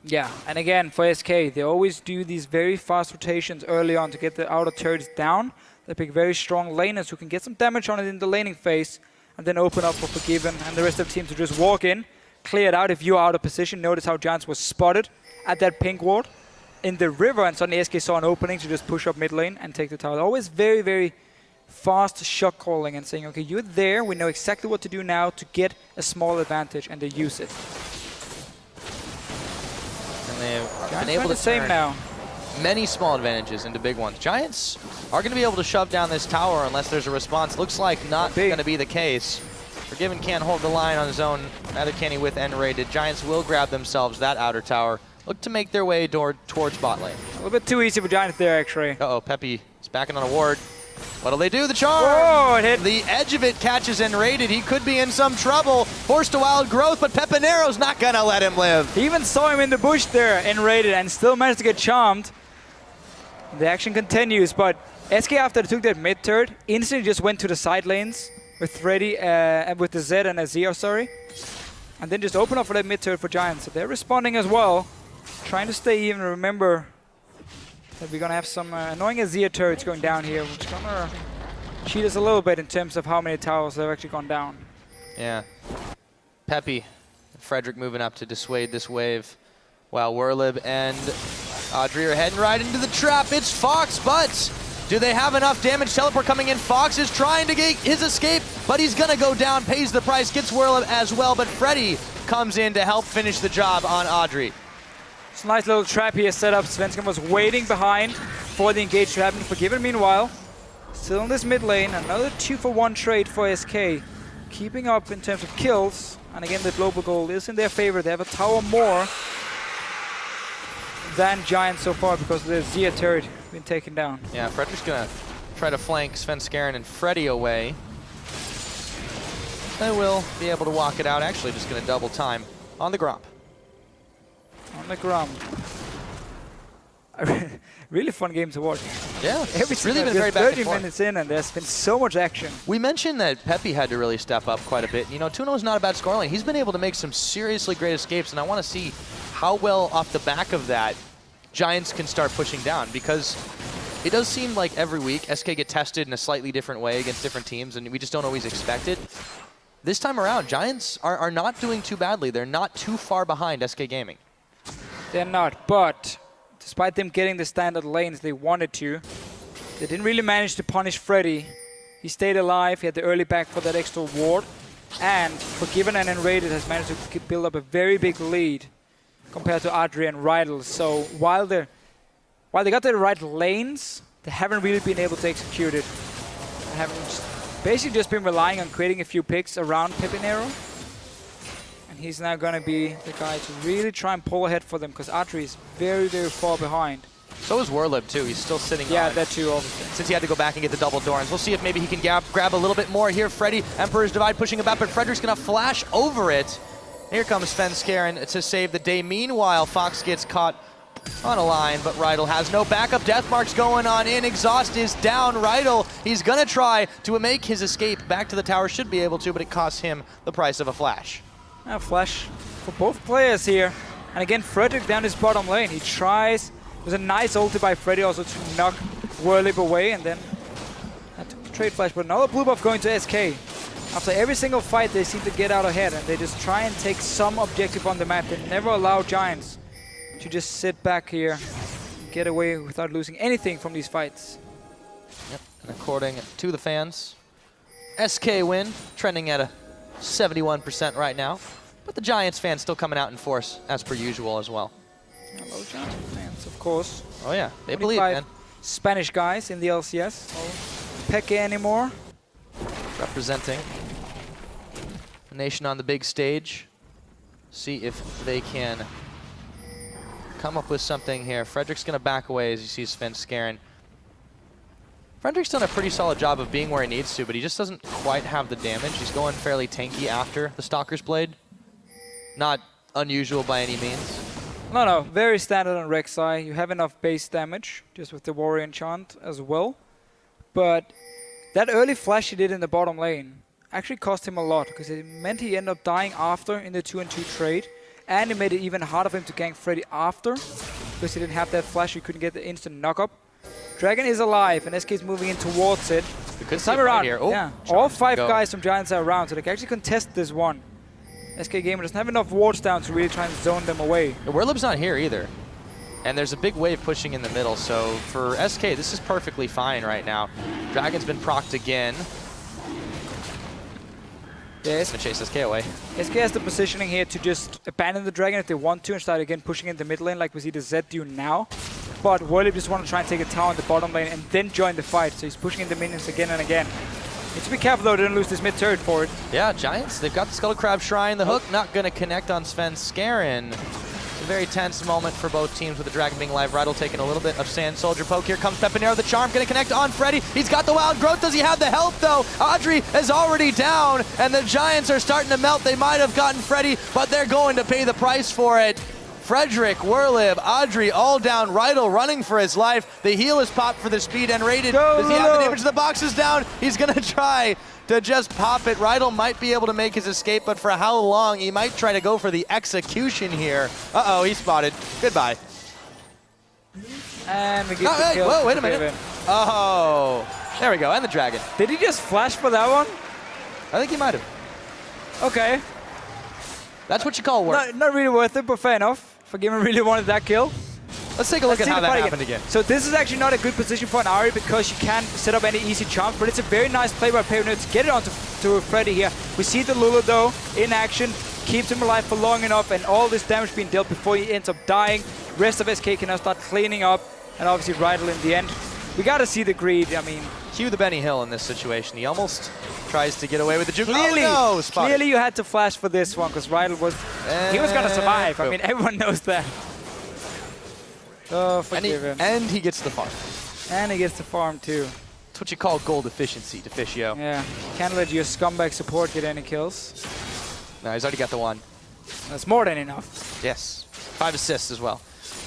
Yeah, and again, for SK, they always do these very fast rotations early on to get the outer turrets down. They pick very strong laners who can get some damage on it in the laning phase and then open up for Forgiven and the rest of the team to just walk in, clear it out if you're out of position. Notice how Giants was spotted at that pink ward in the river, and suddenly SK saw an opening to just push up mid lane and take the tower. Always very, very fast shot calling and saying, okay, you're there, we know exactly what to do now to get a small advantage, and they use it. And they've Giants been able to the same turn now. many small advantages into big ones. Giants are going to be able to shove down this tower unless there's a response. Looks like not going to be the case. Forgiven can't hold the line on his own, neither can he with N-rated. Giants will grab themselves that outer tower. Look to make their way towards bot lane. A little bit too easy for Giants there, actually. Uh-oh, Peppy is backing on a ward. What'll they do? The charm! Whoa, it hit. The edge of it catches N-rated. He could be in some trouble. Forced to wild growth, but Pepinero's not going to let him live. He even saw him in the bush there, N-rated, and still managed to get charmed. The action continues, but SK, after they took that mid turret, instantly just went to the side lanes with Freddy, with the Zed and Azir, sorry. And then just open up for that mid turret for Giants. So they're responding as well, trying to stay even. Remember that we're going to have some annoying Azir turrets going down here, which is going to cheat us a little bit in terms of how many towers have actually gone down. Yeah. Peppy, Frederick moving up to dissuade this wave, while Werlib and Audrey are heading right into the trap. It's Fox, but do they have enough damage? Teleport coming in. Fox is trying to get his escape, but he's going to go down, pays the price, gets Werlib as well, but Freddy comes in to help finish the job on Audrey. It's a nice little trap here set up. Svensson was waiting behind for the engage to happen. Forgiven, meanwhile, still in this mid lane. Another 2-for-1 trade for SK. Keeping up in terms of kills. And again, the global goal is in their favor. They have a tower more than Giants so far because the Zia turret been taken down. Yeah, Frederick's going to try to flank Svenskeren and Freddy away. They will be able to walk it out. Actually, just going to double time on the Gromp. On the Gromp. Really fun game to watch. Yeah, Everything really been very back 30 and forth. minutes in and there's been so much action. We mentioned that Peppy had to really step up quite a bit. You know, Tuno is not a bad scorer lane. He's been able to make some seriously great escapes, and I want to see how well off the back of that Giants can start pushing down, because it does seem like every week SK get tested in a slightly different way against different teams, and we just don't always expect it. This time around, Giants are not doing too badly. They're not too far behind SK Gaming. They're not, but despite them getting the standard lanes they wanted to, they didn't really manage to punish Freddy. He stayed alive, he had the early back for that extra ward, and Forgiven and Enrated has managed to build up a very big lead compared to Audrey and Rydell. So while they got the right lanes, they haven't really been able to execute it. They haven't basically just been relying on creating a few picks around Pepinero. And he's now going to be the guy to really try and pull ahead for them, because Audrey is very, very far behind. So is Werlib too. He's still sitting Yeah, on, that too, obviously. since he had to go back and get the double Dorans. We'll see if maybe he can grab a little bit more here. Freddy, Emperor's Divide pushing him back, but Frederick's going to flash over it. Here comes Svenskeren to save the day. Meanwhile, Fox gets caught on a line, but Rydell has no backup. Deathmark's going on in. Exhaust is down. Rydell, he's going to try to make his escape back to the tower. Should be able to, but it costs him the price of a flash. A flash for both players here. And again, Frederick down his bottom lane. He tries. There's a nice ulti by Freddy also to knock Werlib away, and then had to trade flash. But another blue buff going to SK. After every single fight, they seem to get out ahead, and they just try and take some objective on the map. They never allow Giants to just sit back here and get away without losing anything from these fights. Yep. And according to the fans, SK win, trending at a 71% right now. But the Giants fans still coming out in force, as per usual as well. Hello, Giants fans, of course. Oh yeah, they believe, man. Spanish guys in the LCS. Peque anymore. Representing the nation on the big stage. See if they can come up with something here. Frederick's going to back away as you see Svenskeren. Frederick's done a pretty solid job of being where he needs to, but he just doesn't quite have the damage. He's going fairly tanky after the Stalker's Blade. Not unusual by any means. No, very standard on Rek'Sai. You have enough base damage, just with the Warrior Enchant as well. But that early flash he did in the bottom lane actually cost him a lot, because it meant he ended up dying after in the 2-on-2 trade, and it made it even harder for him to gank Freddy after, because he didn't have that flash, he couldn't get the instant knock-up. Dragon is alive, and SK is moving in towards it. This time around, here. Oh, yeah, all 5 guys from Giants are around, so they can actually contest this one. SK Gamer doesn't have enough wards down to really try and zone them away. Werlib's not here either. And there's a big wave pushing in the middle, so for SK, this is perfectly fine right now. Dragon's been procced again. Yes. Gonna chase SK away. SK has the positioning here to just abandon the Dragon if they want to and start again pushing in the mid lane like we see the Zed do now. But Werlib just want to try and take a tower in the bottom lane and then join the fight, so he's pushing in the minions again and again. Need to be careful though, they don't lose this mid turret for it. Yeah, Giants, they've got the Skull Crab Shrine. The hook not going to connect on Svenskeren. It's a very tense moment for both teams with the Dragon being live. Rydell taking a little bit of Sand Soldier poke. Here comes Pepinero, the charm, going to connect on Freddy. He's got the Wild Growth. Does he have the health though? Audrey is already down, and the Giants are starting to melt. They might have gotten Freddy, but they're going to pay the price for it. Frederick, Werlib, Audrey all down. Rydell running for his life. The heal is popped for the speed and rated. Does he have the damage? The box is down. He's going to try to just pop it. Rydell might be able to make his escape, but for how long? He might try to go for the execution here. Uh-oh, he's spotted. Goodbye. And we get the kill. Whoa, wait a minute. Oh, there we go, and the Dragon. Did he just flash for that one? I think he might have. Okay. That's what you call work. Not really worth it, but fair enough. Forgiven really wanted that kill. Let's take a look at how that happened again. So this is actually not a good position for an Ahri because you can't set up any easy charms, but it's a very nice play by Pepinero to get it onto Freddy here. We see the Lulu though in action, keeps him alive for long enough, and all this damage being dealt before he ends up dying. Rest of SK can now start cleaning up, and obviously Rydell in the end. We gotta see the greed, I mean. Cue the Benny Hill in this situation. He almost tries to get away with the juke. Clearly, oh, no, spotted. Clearly you had to flash for this one because Rydell was, he was gonna survive. I mean, everyone knows that. Oh, forgive him. And he gets the farm. And he gets the farm too. That's what you call gold efficiency, Deficio. Yeah, can't let your scumbag support get any kills. No, he's already got the one. That's more than enough. Yes, 5 assists as well.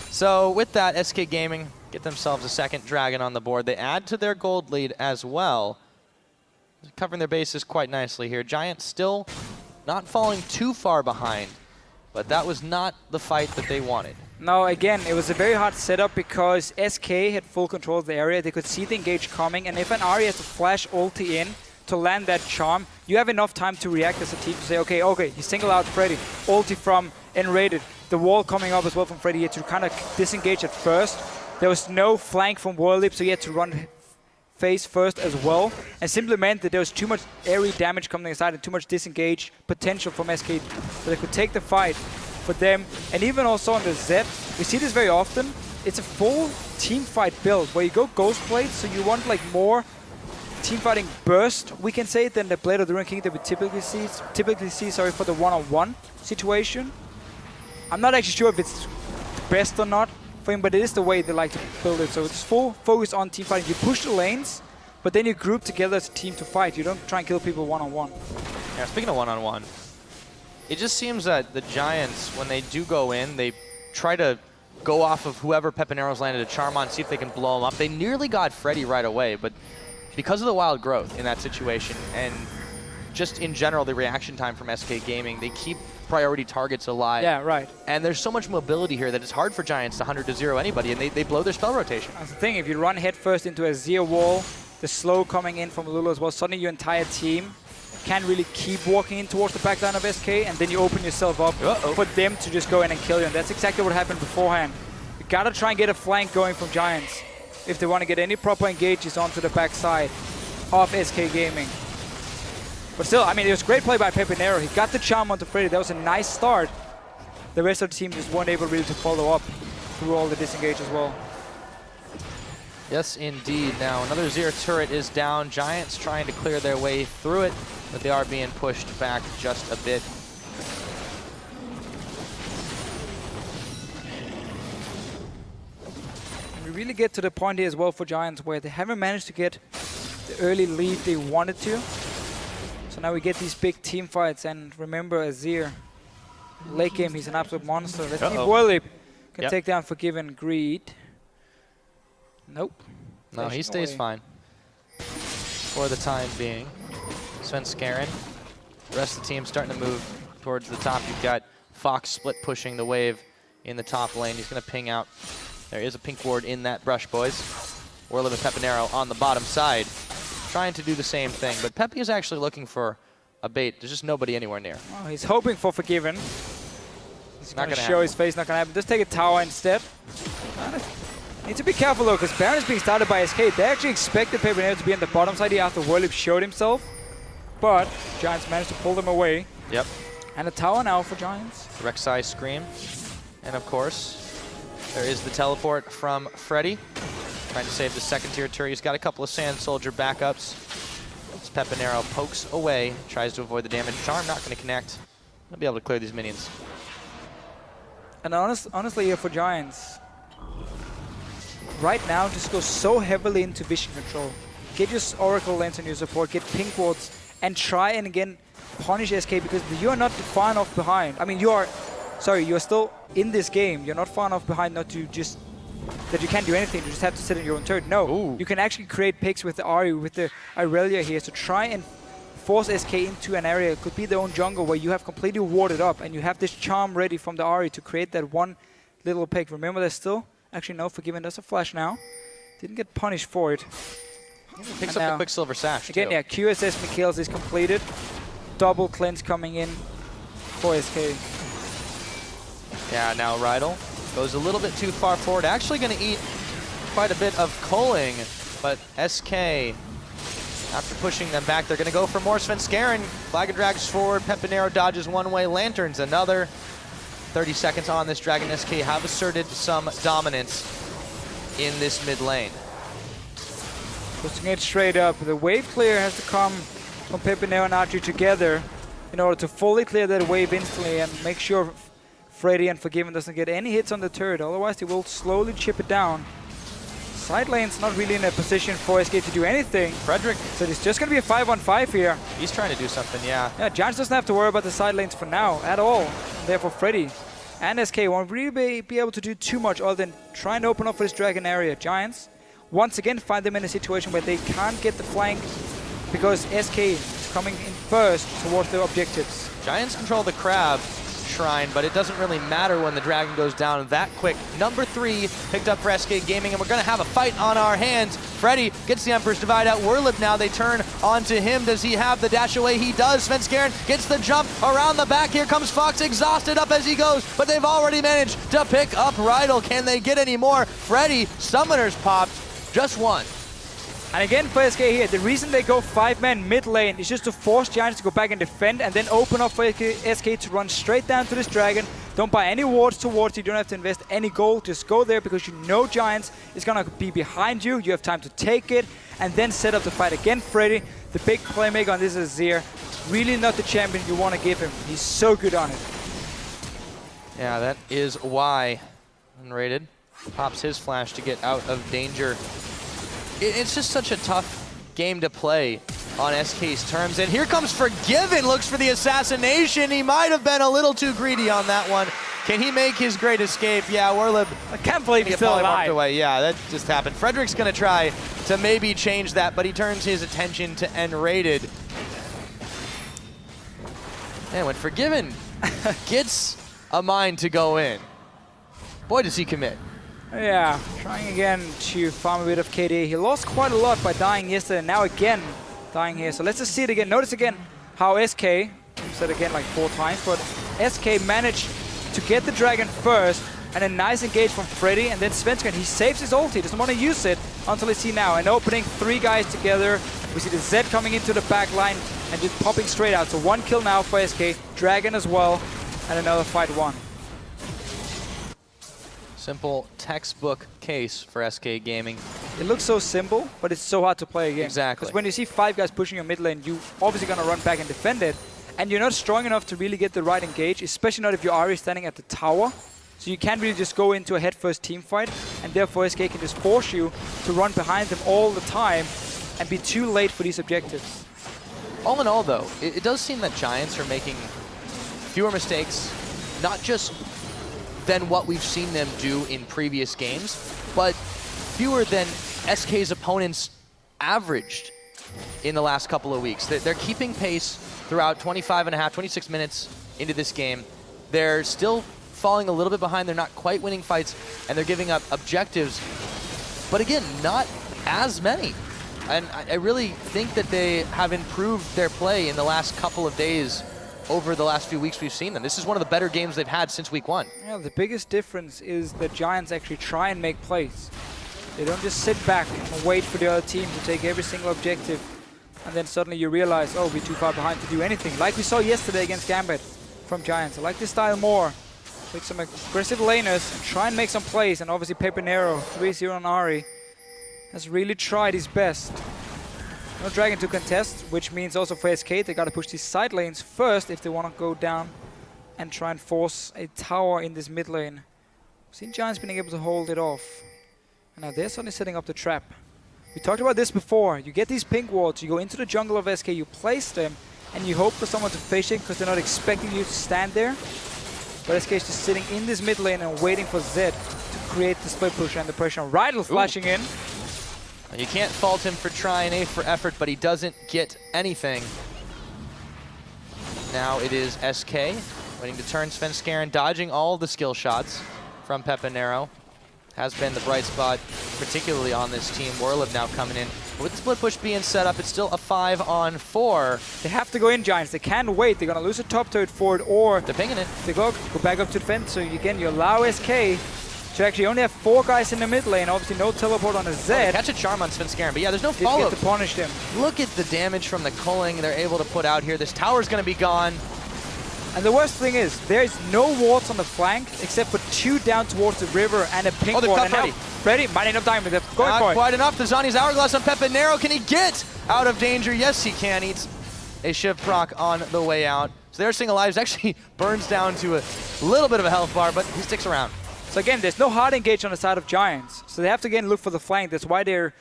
So with that, SK Gaming get themselves a second Dragon on the board. They add to their gold lead as well. Covering their bases quite nicely here. Giants still not falling too far behind, but that was not the fight that they wanted. No, again, it was a very hard setup because SK had full control of the area. They could see the engage coming, and if an Ahri has to flash ulti in to land that charm, you have enough time to react as a team to say, okay, you single out Freddy, ulti from Enrated, the wall coming up as well from Freddy. He had to kind of disengage at first. There was no flank from Werlib, so he had to run face first as well, and simply meant that there was too much area damage coming inside and too much disengage potential from SK, so they could take the fight for them. And even also on the Zed, we see this very often. It's a full team fight build where you go Ghost Blade, so you want like more team fighting burst, we can say, than the Blade of the Ruined King that we typically see for the one-on-one situation. I'm not actually sure if it's the best or not for him, but it is the way they like to build it. So it's full focus on team fighting. You push the lanes, but then you group together as a team to fight. You don't try and kill people one-on-one. Yeah, speaking of one-on-one, it just seems that the Giants, when they do go in, they try to go off of whoever Pepinero's landed a charm on, see if they can blow him up. They nearly got Freddy right away, but because of the Wild Growth in that situation, and just in general the reaction time from SK Gaming, they keep priority targets alive. Yeah, right. And there's so much mobility here that it's hard for Giants to 100-0 anybody, and they blow their spell rotation. That's the thing, if you run headfirst into a Zia wall, the slow coming in from Lulu as well, suddenly your entire team can't really keep walking in towards the back line of SK, and then you open yourself up for them to just go in and kill you. And that's exactly what happened beforehand. You gotta try and get a flank going from Giants if they want to get any proper engages onto the backside of SK Gaming. But still, I mean, it was great play by Pepinero. He got the charm onto Freddy. That was a nice start. The rest of the team just weren't able really to follow up through all the disengage as well. Yes, indeed. Now, another Zero turret is down. Giants trying to clear their way through it, but they are being pushed back just a bit. And we really get to the point here as well for Giants where they haven't managed to get the early lead they wanted to. So now we get these big team fights, and remember Azir, late game, he's an absolute monster. Let's see if Worlip can take down Forgiven Greed. Nope. No, he stays fine for the time being. Svenskeren. The rest of the team starting to move towards the top. You've got Fox split pushing the wave in the top lane. He's going to ping out. There is a pink ward in that brush, boys. Worlip and Pepinero on the bottom side, trying to do the same thing. But Peppy is actually looking for a bait. There's just nobody anywhere near. Oh, he's hoping for Forgiven. He's Not going to gonna show happen. his face, not going to happen. Just take a tower instead. Need to be careful though, because Baron is being started by SK. They actually expected Pepinero to be on the bottom side here after Worlip showed himself. But Giants managed to pull them away. Yep. And a tower now for Giants. Rek'Sai Scream. And of course, there is the teleport from Freddy. Trying to save the second tier turret. He's got a couple of Sand Soldier backups. As Pepinero pokes away, tries to avoid the damage. Charm not going to connect. He'll be able to clear these minions. And honestly here for Giants, right now just go so heavily into vision control. Get your Oracle Lens on your support, get pink wards, and try and again punish SK, because you are not far enough behind. I mean, you're still in this game. You're not far enough behind not to just, that you can't do anything. You just have to sit in your own turret. No, Ooh. you can actually create picks with the Ahri, with the Irelia here. So try and force SK into an area. It could be their own jungle where you have completely warded up and you have this charm ready from the Ahri to create that one little pick. Remember, there's still, actually no, Forgiven does a flash now. Didn't get punished for it. Picks And up now, the Quicksilver Sash, again, too. yeah, QSS Mikhails is completed. Double cleanse coming in for SK. Yeah, now Rydal goes a little bit too far forward. Actually going to eat quite a bit of culling, but SK, after pushing them back, they're going to go for more. Svenskeren, Flag drags forward. Pepinero dodges one way. Lanterns another. 30 seconds on this dragon. SK have asserted some dominance in this mid lane. Pushing it straight up. The wave clear has to come from Pepinero and Archie together in order to fully clear that wave instantly and make sure Freddy and Forgiven doesn't get any hits on the turret. Otherwise, they will slowly chip it down. Side lane's not really in a position for SK to do anything. Frederick, So it's just going to be a 5-on-5 here. he's trying to do something, yeah. Yeah, Giants doesn't have to worry about the side lanes for now at all. Therefore, Freddy and SK won't really be able to do too much other than try and open up for this dragon area. Giants, once again, find them in a situation where they can't get the flank because SK is coming in first towards their objectives. Giants control the crab shrine, but it doesn't really matter when the dragon goes down that quick. Number 3 picked up for SK Gaming, and we're going to have a fight on our hands. Freddy gets the Emperor's Divide out. Worlip now, they turn onto him. Does he have the dash away? He does. Svenskeren gets the jump around the back. Here comes Fox, exhausted up as he goes, but they've already managed to pick up Rydal. Can they get any more? Freddy, Summoners popped, just one. And again for SK here, the reason they go 5-man mid lane is just to force Giants to go back and defend and then open up for SK to run straight down to this dragon. Don't buy any wards towards you, don't have to invest any gold, just go there because you know Giants is gonna be behind you. You have time to take it and then set up the fight again. Freddy, the big playmaker on this is Azir. Really not the champion you want to give him. He's so good on it. Yeah, that is why Unrated pops his flash to get out of danger. It's just such a tough game to play on SK's terms. And here comes Forgiven, looks for the assassination. He might have been a little too greedy on that one. Can he make his great escape? Yeah, Worlip. I can't believe he's still polymorphed alive. away. Yeah, that just happened. Frederick's going to try to maybe change that, but he turns his attention to N-rated. And when Forgiven gets a mind to go in, boy, does he commit. Yeah, trying again to farm a bit of KD. He lost quite a lot by dying yesterday, and now again dying here. So let's just see it again. Notice again, how SK, I've said again like 4 times, but SK managed to get the Dragon first, and a nice engage from Freddy, and then Svenskeren, he saves his ult, he doesn't want to use it until he see now. An opening, 3 guys together. We see the Zed coming into the back line and just popping straight out. So 1 kill now for SK, Dragon as well, and another fight won. Simple textbook case for SK Gaming. It looks so simple, but it's so hard to play again. Exactly. Because when you see 5 guys pushing your mid lane, you obviously gonna run back and defend it, and you're not strong enough to really get the right engage, especially not if your Ahri is standing at the tower. So you can't really just go into a head-first team fight, and therefore SK can just force you to run behind them all the time and be too late for these objectives. All in all, though, it does seem that Giants are making fewer mistakes, not just than what we've seen them do in previous games, but fewer than SK's opponents averaged in the last couple of weeks. They're keeping pace throughout 25 and a half, 26 minutes into this game. They're still falling a little bit behind. They're not quite winning fights, and they're giving up objectives. But again, not as many. And I really think that they have improved their play in the last couple of days over the last few weeks we've seen them. This is one of the better games they've had since week 1. Yeah, the biggest difference is that Giants actually try and make plays. They don't just sit back and wait for the other team to take every single objective, and then suddenly you realize, oh, we're too far behind to do anything. Like we saw yesterday against Gambit from Giants. I like this style more. Take some aggressive laners and try and make some plays, and obviously Pepenero, 3-0 on Ahri, has really tried his best. No Dragon to contest, which means also for SK, they gotta push these side lanes first if they wanna go down and try and force a tower in this mid lane. We've seen Giants being able to hold it off. And now they're suddenly setting up the trap. We talked about this before. You get these pink wards, you go into the jungle of SK, you place them, and you hope for someone to face it because they're not expecting you to stand there. But SK is just sitting in this mid lane and waiting for Zed to create the split push and the pressure on Rydell flashing in. You can't fault him for trying, A for effort, but he doesn't get anything. Now it is SK waiting to turn Svenskeren, dodging all the skill shots from Pepenero. Has been the bright spot, particularly on this team. Warlib now coming in. With the split push being set up, it's still a 5-on-4. They have to go in, Giants. They can't wait. They're going to lose a top turret for it, or they're pinging it. They go back up to defend. So again, you allow SK to actually only have 4 guys in the mid lane. Obviously, no teleport on a Zed. Catch a charm on Svenskeren, but yeah, there's no follow-up. to punish them. Look at the damage from the culling they're able to put out here. This tower's going to be gone. And the worst thing is, there is no wards on the flank except for 2 down towards the river and a pink ward. And now Freddy might end up dying, but they're going for it. Not quite enough. The Zhonya's Hourglass on Pepenero. Can he get out of danger? Yes, he can. Eats a Shiv proc on the way out. So their single lives actually burns down to a little bit of a health bar, but he sticks around. So again, there's no hard engage on the side of Giants. So they have to again look for the flank. That's why they're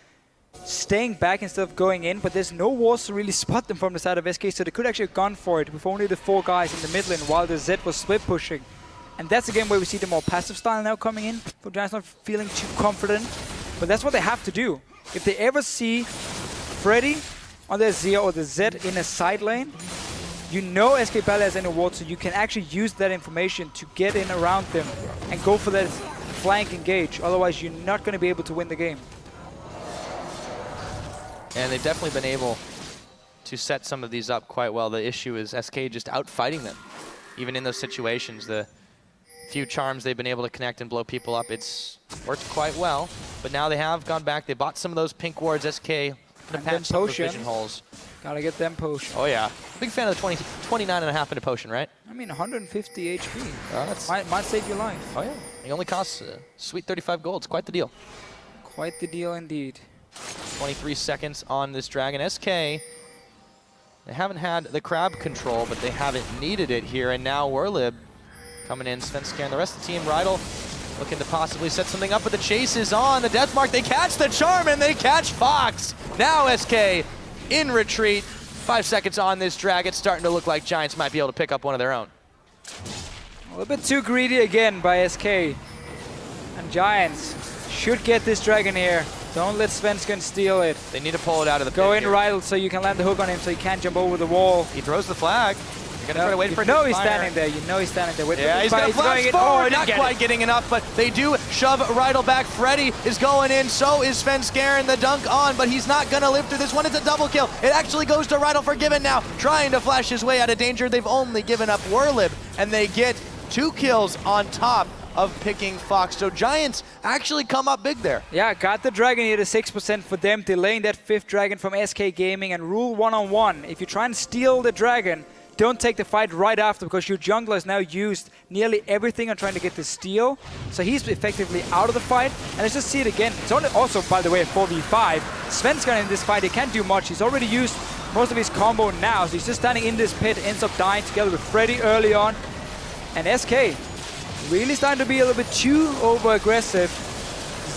staying back instead of going in, but there's no walls to really spot them from the side of SK, so they could actually have gone for it with only the 4 guys in the mid lane while the Zed was split pushing. And that's again where we see the more passive style now coming in, for Giants not feeling too confident. But that's what they have to do. If they ever see Freddy on their Zia or the Zed in a side lane, you know SK Bally has any ward, so you can actually use that information to get in around them and go for that flank engage. Otherwise, you're not going to be able to win the game. And they've definitely been able to set some of these up quite well. The issue is SK just outfighting them. Even in those situations, the few charms they've been able to connect and blow people up, it's worked quite well. But now they have gone back. They bought some of those pink wards. SK to patch some of those vision holes. Gotta get them potion. Oh yeah. Big fan of the 29.5 in a potion, right? I mean, 150 HP. That's might save your life. Oh yeah. It only costs sweet 35 gold. It's quite the deal. Quite the deal indeed. 23 seconds on this Dragon. SK, they haven't had the crab control, but they haven't needed it here. And now Warlib coming in, Svenskeren, the rest of the team, Rydell looking to possibly set something up, but the chase is on. The death mark, they catch the charm and they catch Fox. Now SK in retreat. 5 seconds on this drag. It's starting to look like Giants might be able to pick up one of their own. A little bit too greedy again by SK. And Giants should get this dragon here. Don't let Svenskeren steal it. They need to pull it out of the Go pit in here. Rydell so you can land the hook on him so he can't jump over the wall. He throws the flag. They're going to try to wait for it to No, he's expire. standing there. You know he's standing there. With Yeah, the he's going to flash going in. forward. Oh, he Not didn't get quite it. getting enough, but they do shove Rydell back. Freddy is going in. So is Svenskeren. The dunk on, but he's not going to live through this one. It's a double kill. It actually goes to Rydell Forgiven now, trying to flash his way out of danger. They've only given up Werlib, and they get 2 kills on top of picking Fox. So Giants actually come up big there. Yeah, got the dragon here to 6% for them, delaying that 5th dragon from SK Gaming. And rule 1-on-1, if you try and steal the dragon, don't take the fight right after, because your jungler has now used nearly everything on trying to get the steal. So he's effectively out of the fight. And let's just see it again. It's only also, by the way, a 4v5. Svenskeren in this fight, he can't do much. He's already used most of his combo now. So he's just standing in this pit, ends up dying together with Freddy early on. And SK really starting to be a little bit too over-aggressive.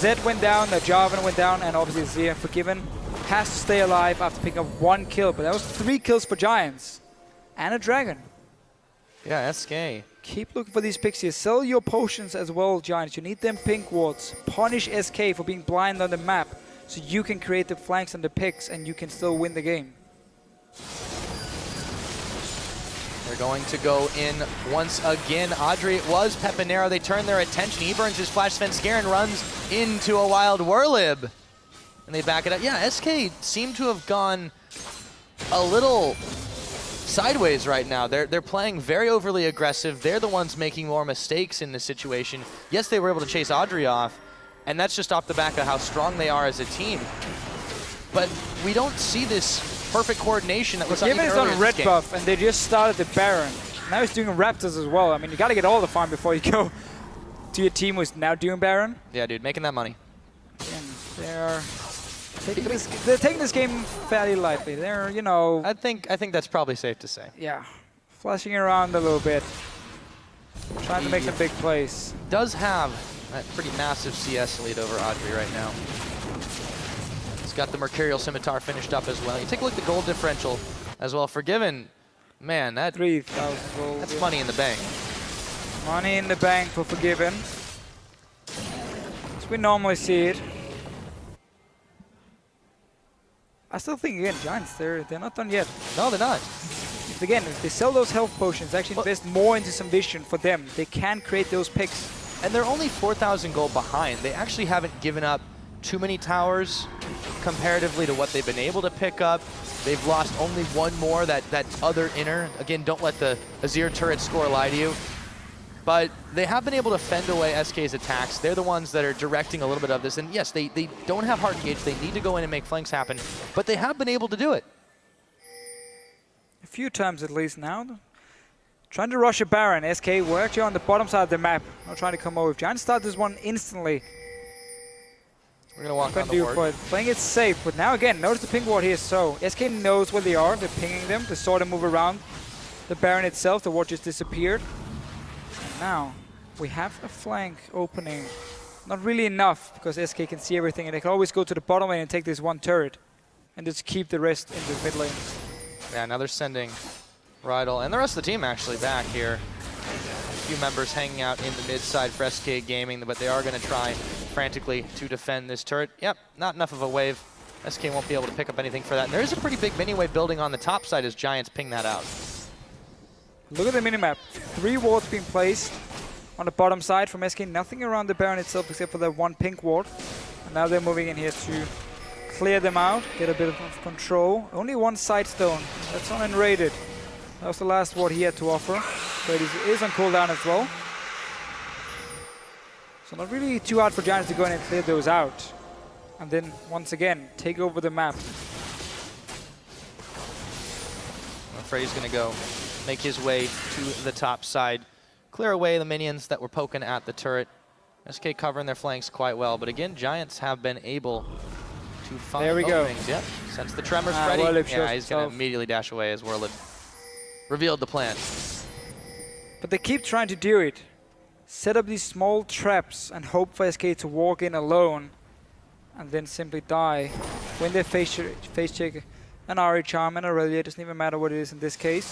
Zed went down, the Jarvan went down, and obviously Zia Forgiven has to stay alive after picking up 1 kill. But that was 3 kills for Giants. And a dragon. Yeah, SK. Keep looking for these picks here. Sell your potions as well, Giants. You need them pink wards. Punish SK for being blind on the map, so you can create the flanks and the picks, and you can still win the game. They're going to go in once again. Audrey, it was Pepinero. They turn their attention. He burns his flash. Svenskeren runs into a wild Werlib. And they back it up. Yeah, SK seem to have gone a little sideways right now. They're playing very overly aggressive. They're the ones making more mistakes in this situation. Yes, they were able to chase Audrey off, and that's just off the back of how strong they are as a team. But we don't see this perfect coordination that was Given is earlier on in red this game. buff, and they just started the Baron. Now he's doing Raptors as well. I mean, you got to get all the farm before you go to your team who's now doing Baron. Yeah, dude, making that money. And they're taking this game fairly lightly. They're, you know, I think that's probably safe to say. yeah, flashing around a little bit, trying to make some big plays. Does have a pretty massive CS lead over Audrey right now. He's got the Mercurial Scimitar finished up as well. You take a look at the gold differential as well. Forgiven, man, 3,000 gold. that's money in the bank. Money in the bank for Forgiven. As we normally see it. I still think, again, Giants, they're not done yet. No, they're not. Again, if they sell those health potions, actually invest more into some vision for them. They can create those picks. And they're only 4,000 gold behind. They actually haven't given up too many towers comparatively to what they've been able to pick up. They've lost only 1 more, that other inner. Again, don't let the Azir turret score lie to you. But they have been able to fend away SK's attacks. They're the ones that are directing a little bit of this. And yes, they don't have hard engage. They need to go in and make flanks happen. But they have been able to do it. A few times at least now. Trying to rush a Baron. SK, we're actually on the bottom side of the map. Not trying to come over. If Giants start this one instantly, We're going to walk on can the do ward. for it. Playing it safe, but now again, notice the ping ward here. So SK knows where they are. They're pinging them. They saw them move around the Baron itself. The ward just disappeared. And now we have a flank opening. Not really enough, because SK can see everything, and they can always go to the bottom lane and take this 1 turret and just keep the rest in the mid lane. Yeah, now they're sending Rydell and the rest of the team actually back here. A few members hanging out in the mid side for SK Gaming, but they are going to try frantically to defend this turret. Yep, not enough of a wave. SK won't be able to pick up anything for that. And there is a pretty big mini wave building on the top side as Giants ping that out. Look at the minimap. 3 wards being placed on the bottom side from SK. Nothing around the Baron itself except for that 1 pink ward. And now they're moving in here to clear them out, get a bit of control. Only 1 side stone. That's on Enraided. That was the last ward he had to offer. But he is on cooldown as well. So not really too hard for Giants to go in and clear those out. And then, once again, take over the map. I'm afraid he's going to go make his way to the top side, clear away the minions that were poking at the turret. SK covering their flanks quite well, but again, Giants have been able to find There we go. openings. Yep, sense the tremors Ah, ready. Werlib shows Yeah, he's going himself. to immediately dash away as Werlib revealed the plan. But they keep trying to do it. Set up these small traps and hope for SK to walk in alone and then simply die. When they face check an Ari Charm and Aurelia, it doesn't even matter what it is in this case.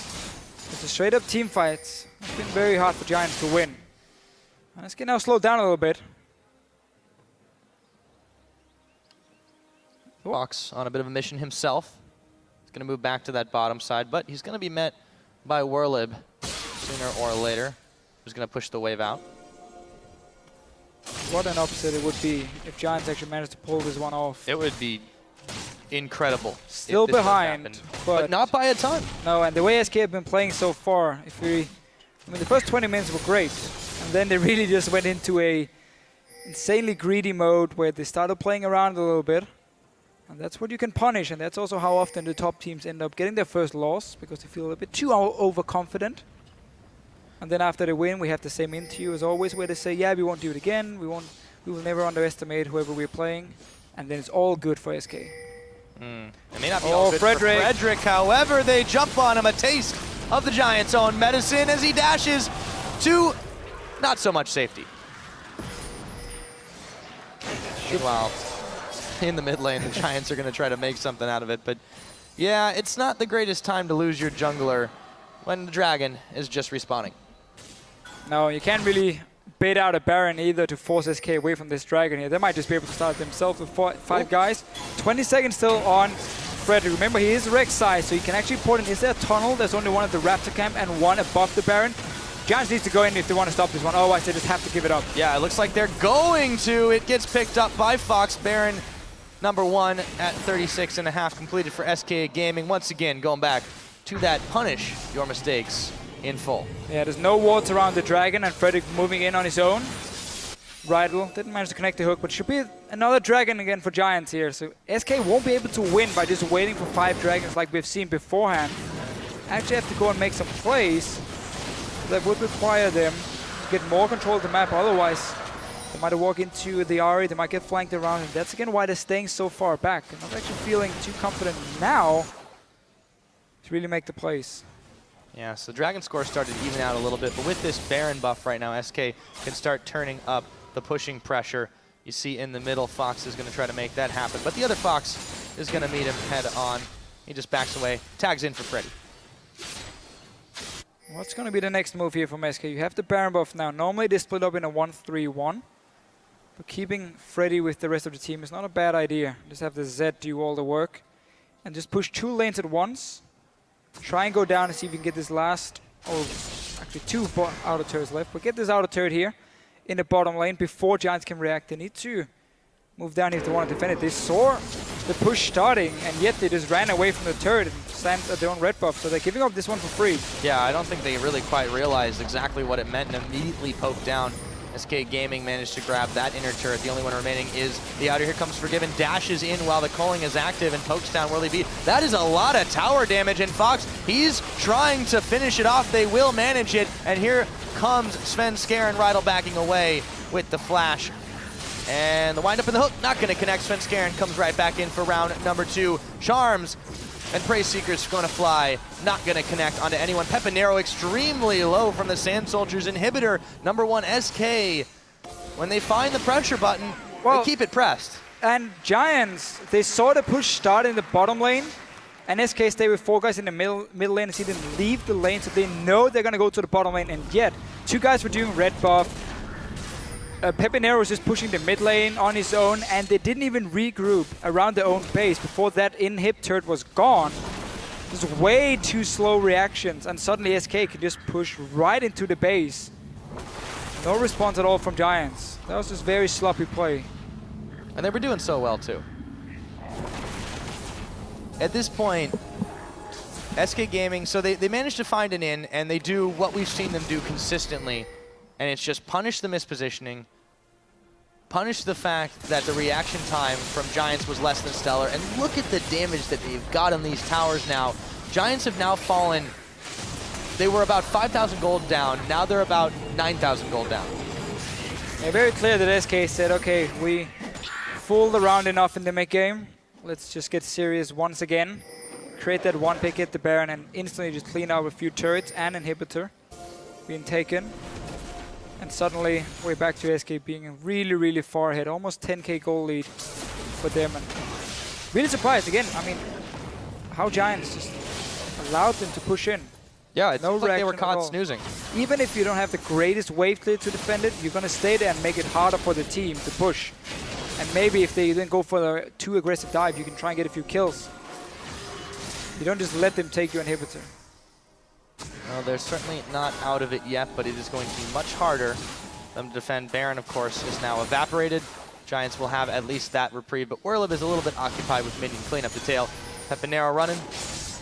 It's a straight up team fight. It's been very hard for Giants to win. And SK now slow down a little bit. Fox on a bit of a mission himself. He's going to move back to that bottom side, but he's going to be met by Werlib sooner or later. Who's going to push the wave out? What an opposite it would be if Giants actually managed to pull this one off. It would be incredible. Still if this does behind, happen. but not by a ton. No, and the way SK have been playing so far, the first 20 minutes were great, and then they really just went into a insanely greedy mode where they started playing around a little bit, and that's what you can punish, and that's also how often the top teams end up getting their first loss because they feel a bit too overconfident. And then after they win, we have the same interview as always, where they say, "Yeah, we won't do it again. We will never underestimate whoever we're playing," and then it's all good for SK. It may not be all good Frederick. for Frederick, however, they jump on him. A taste of the Giants' own medicine as he dashes to not so much safety. Well, in the mid lane, the Giants are going to try to make something out of it. But yeah, it's not the greatest time to lose your jungler when the Dragon is just respawning. No, you can't really bait out a Baron either to force SK away from this Dragon here. They might just be able to start themselves with five guys. 20 seconds still on Frederick. Remember, he is Rek'Sai, so he can actually port in. Is there a tunnel? There's only one at the Raptor camp and one above the Baron. Giants needs to go in if they want to stop this one. Otherwise, they just have to give it up. Yeah, it looks like they're going to. It gets picked up by Fox. Baron, number 1 at 36.5 completed for SK Gaming. Once again, going back to that punish your mistakes in full. Yeah, there's no wards around the Dragon, and Frederick moving in on his own. Rydell didn't manage to connect the hook, but should be another Dragon again for Giants here. So SK won't be able to win by just waiting for 5 Dragons like we've seen beforehand. Actually have to go and make some plays. That would require them to get more control of the map. Otherwise, they might walk into the Ahri, they might get flanked around, and that's again why they're staying so far back. They're not actually feeling too confident now to really make the plays. Yeah, so Dragon score started to even out a little bit, but with this Baron buff right now, SK can start turning up the pushing pressure. You see in the middle, Fox is going to try to make that happen, but the other Fox is going to meet him head on. He just backs away, tags in for Freddy. What's going to be the next move here from SK? You have the Baron buff now. Normally they split up in a 1-3-1, but keeping Freddy with the rest of the team is not a bad idea. Just have the Zed do all the work and just push 2 lanes at once. Try and go down and see if you can get this last, or actually 2 outer turrets left, but get this outer turret here in the bottom lane before Giants can react. They need to move down if they want to defend it. They saw the push starting, and yet they just ran away from the turret and slammed at their own red buff, so they're giving up this one for free. Yeah, I don't think they really quite realized exactly what it meant and immediately poked down. SK Gaming managed to grab that inner turret. The only one remaining is the outer. Here comes Forgiven, dashes in while the culling is active and pokes down Whirly Beat. That is a lot of tower damage, and Fox, he's trying to finish it off. They will manage it, and here comes Svenskeren and Rydell backing away with the flash. And the wind up in the hook, not going to connect. Svenskeren comes right back in for round number 2. Charms and Prey Seeker's going to fly, not going to connect onto anyone. Pepinero extremely low from the Sand Soldiers. Inhibitor, number 1 SK. When they find the pressure button, they keep it pressed. And Giants, they saw the push start in the bottom lane, and SK stay with 4 guys in the middle lane and see them leave the lane, so they know they're going to go to the bottom lane, and yet 2 guys were doing red buff. Pepinero was just pushing the mid lane on his own, and they didn't even regroup around their own base before that inhib turret was gone. Just way too slow reactions, and suddenly SK can just push right into the base. No response at all from Giants. That was just very sloppy play. And they were doing so well too. At this point, SK Gaming, so they managed to find an in, and they do what we've seen them do consistently, and it's just punish the mispositioning, punish the fact that the reaction time from Giants was less than stellar, and look at the damage that they've got on these towers now. Giants have now fallen, they were about 5,000 gold down, now they're about 9,000 gold down. Yeah, very clear that SK said, okay, we fooled around enough in the mid game, let's just get serious once again, create that one pick, hit the Baron, and instantly just clean out a few turrets and inhibitor being taken. And suddenly we're back to SK being really, really far ahead, almost 10k goal lead for them. And really surprised again. I mean, how Giants just allowed them to push in. Yeah, it's no like they were reaction at caught all. snoozing. Even if you don't have the greatest wave clear to defend it, you're going to stay there and make it harder for the team to push. And maybe if they then go for the too aggressive dive, you can try and get a few kills. You don't just let them take your inhibitor. Well, they're certainly not out of it yet, but it is going to be much harder for them to defend. Baron, of course, is now evaporated. Giants will have at least that reprieve, but Werlib is a little bit occupied with minion clean up the tail. Pepinero running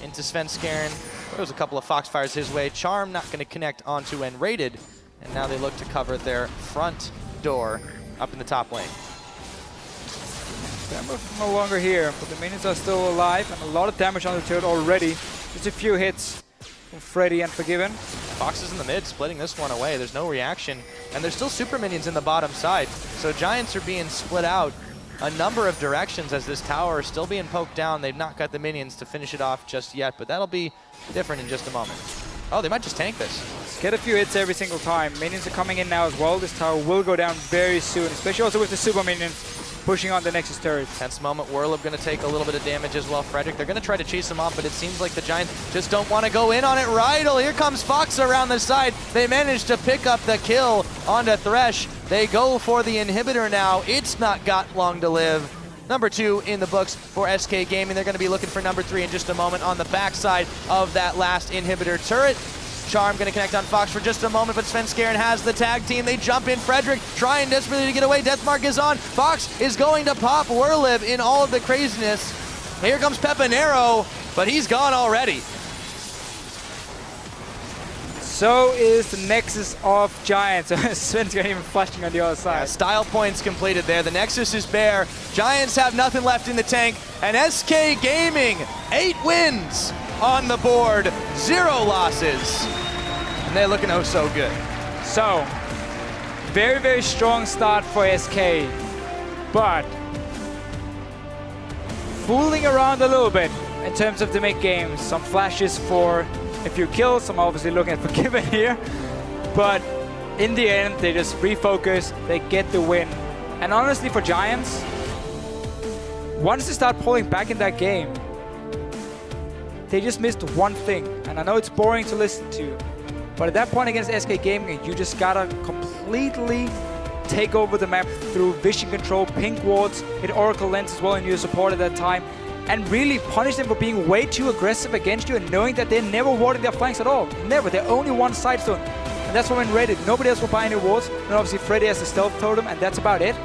into Svenskeren. There was a couple of Foxfires his way. Charm not going to connect onto and raided, and now they look to cover their front door up in the top lane. Damage no longer here, but the minions are still alive, and a lot of damage on the turret already. Just a few hits from Freddy and Forgiven. Fox is in the mid, splitting this one away. There's no reaction, and there's still super minions in the bottom side. So Giants are being split out a number of directions as this tower is still being poked down. They've not got the minions to finish it off just yet, but that'll be different in just a moment. Oh, they might just tank this. Just get a few hits every single time. Minions are coming in now as well. This tower will go down very soon, especially also with the super minions pushing on the Nexus turret. Tense moment, Werlib going to take a little bit of damage as well. Frederick, they're going to try to chase him off, but it seems like the Giants just don't want to go in on it. Rydell, here comes Fox around the side. They managed to pick up the kill onto Thresh. They go for the inhibitor now. It's not got long to live. Number 2 in the books for SK Gaming. They're going to be looking for number 3 in just a moment on the backside of that last inhibitor turret. Charm going to connect on Fox for just a moment, but Svenskeren has the tag team. They jump in. Frederick trying desperately to get away. Deathmark is on. Fox is going to pop Werlib in all of the craziness. Here comes Pepinero, but he's gone already. So is the Nexus of Giants. Svenskeren even flashing on the other side. Yeah, style points completed there. The Nexus is bare. Giants have nothing left in the tank. And SK Gaming, 8 wins on the board, 0 losses. And they're looking oh so good. So, very, very strong start for SK, but fooling around a little bit in terms of the mid games. Some flashes for a few kills. I'm obviously looking at Forgiven here, but in the end, they just refocus, they get the win. And honestly, for Giants, once they start pulling back in that game, they just missed one thing. And I know it's boring to listen to, but at that point against SK Gaming, you just gotta completely take over the map through vision control, pink wards, hit Oracle Lens as well in your support at that time, and really punish them for being way too aggressive against you and knowing that they're never warding their flanks at all. Never. They're only one side stone. And that's why when raided, nobody else will buy any wards. And obviously Freddy has the stealth totem, and that's about it.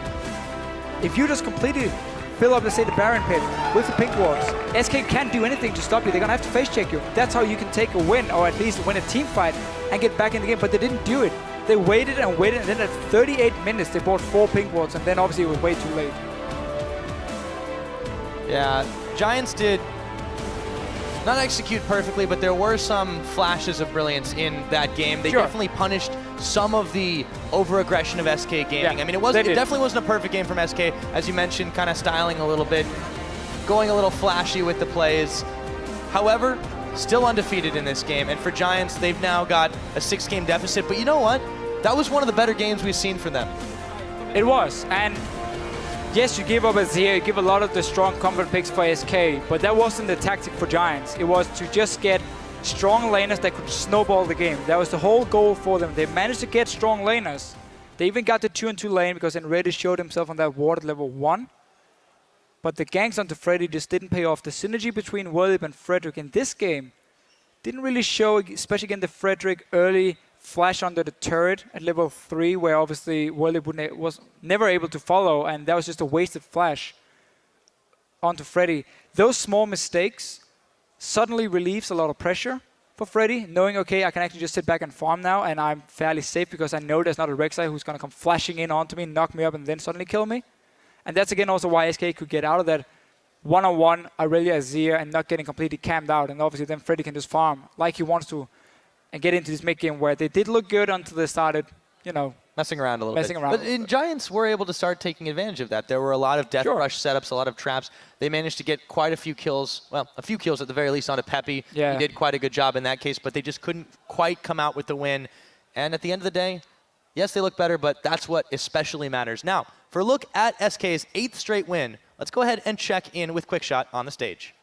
If you just completely fill up, let's say, the Baron pit with the pink wards, SK can't do anything to stop you. They're gonna have to face check you. That's how you can take a win, or at least win a team fight and get back in the game. But they didn't do it. They waited and waited, and then at 38 minutes, they bought 4 pink wards, and then obviously it was way too late. Yeah, Giants did not execute perfectly, but there were some flashes of brilliance in that game. They definitely punished some of the over-aggression of SK Gaming. Yeah, I mean, it definitely wasn't a perfect game from SK, as you mentioned, kind of styling a little bit, going a little flashy with the plays. However, still undefeated in this game, and for Giants, they've now got a 6-game deficit, but you know what? That was one of the better games we've seen from them. It was, and yes, you give up Azir, you give a lot of the strong comfort picks for SK, but that wasn't the tactic for Giants. It was to just get strong laners that could snowball the game. That was the whole goal for them. They managed to get strong laners. They even got the 2-on-2 lane because Enredi showed himself on that ward at level 1. But the ganks onto Freddy just didn't pay off. The synergy between Werlib and Frederick in this game didn't really show, especially again the Frederick early flash under the turret at level 3, where obviously Werlib was never able to follow, and that was just a wasted flash onto Freddy. Those small mistakes suddenly relieves a lot of pressure for Freddy, knowing, okay, I can actually just sit back and farm now, and I'm fairly safe because I know there's not a Rek'Sai who's going to come flashing in onto me, knock me up, and then suddenly kill me. And that's again also why SK could get out of that one-on-one Aurelia Azir and not getting completely camped out. And obviously then Freddy can just farm like he wants to and get into this mid-game where they did look good until they started, you know, messing around a little bit. But in Giants were able to start taking advantage of that. There were a lot of Death Rush setups, a lot of traps. They managed to get quite a few kills, well, a few kills at the very least onto Peppy. Yeah. He did quite a good job in that case, but they just couldn't quite come out with the win. And at the end of the day, yes, they look better, but that's what especially matters. Now, for a look at SK's 8th straight win, let's go ahead and check in with Quickshot on the stage.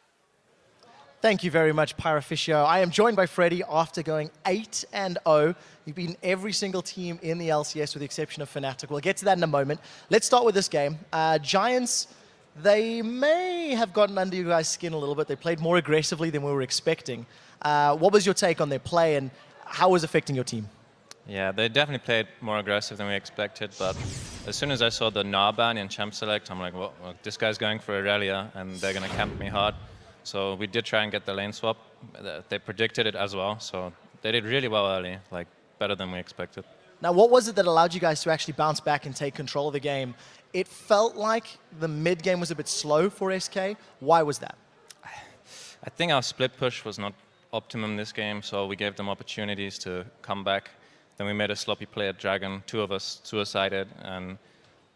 Thank you very much, Pyroficio. I am joined by Freddy after going 8-0. You've beaten every single team in the LCS with the exception of Fnatic. We'll get to that in a moment. Let's start with this game. Giants, they may have gotten under you guys' skin a little bit. They played more aggressively than we were expecting. What was your take on their play, and how was it affecting your team? Yeah, they definitely played more aggressive than we expected, but as soon as I saw the Gnar ban in Champ Select, I'm like, well, this guy's going for Irelia, and they're going to camp me hard. So we did try and get the lane swap. They predicted it as well, so they did really well early, like better than we expected. Now, what was it that allowed you guys to actually bounce back and take control of the game? It felt like the mid game was a bit slow for SK. Why was that? I think our split push was not optimum this game, so we gave them opportunities to come back. Then we made a sloppy play at Dragon. 2 of us suicided, and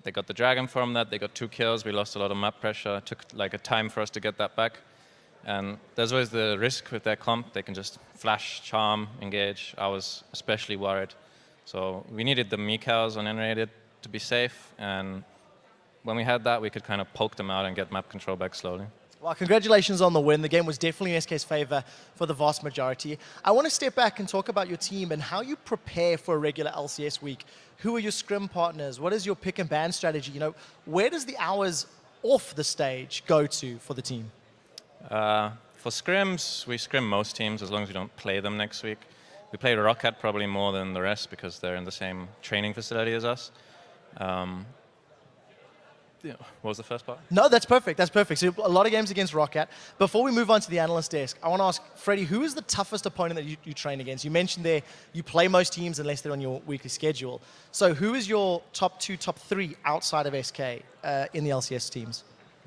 they got the Dragon from that. They got 2 kills. We lost a lot of map pressure. It took like a time for us to get that back. And there's always the risk with their comp. They can just flash, charm, engage. I was especially worried. So we needed the Mikaels on Enrated to be safe. And when we had that, we could kind of poke them out and get map control back slowly. Well, congratulations on the win. The game was definitely in SK's favor for the vast majority. I want to step back and talk about your team and how you prepare for a regular LCS week. Who are your scrim partners? What is your pick and ban strategy? You know, where does the hours off the stage go to for the team? For scrims, we scrim most teams as long as we don't play them next week. We play Roccat probably more than the rest because they're in the same training facility as us. What was the first part? No, that's perfect. That's perfect. So a lot of games against Roccat. Before we move on to the analyst desk, I want to ask Freddie, who is the toughest opponent that you train against? You mentioned there you play most teams unless they're on your weekly schedule. So who is your top 2, top 3 outside of SK in the LCS teams?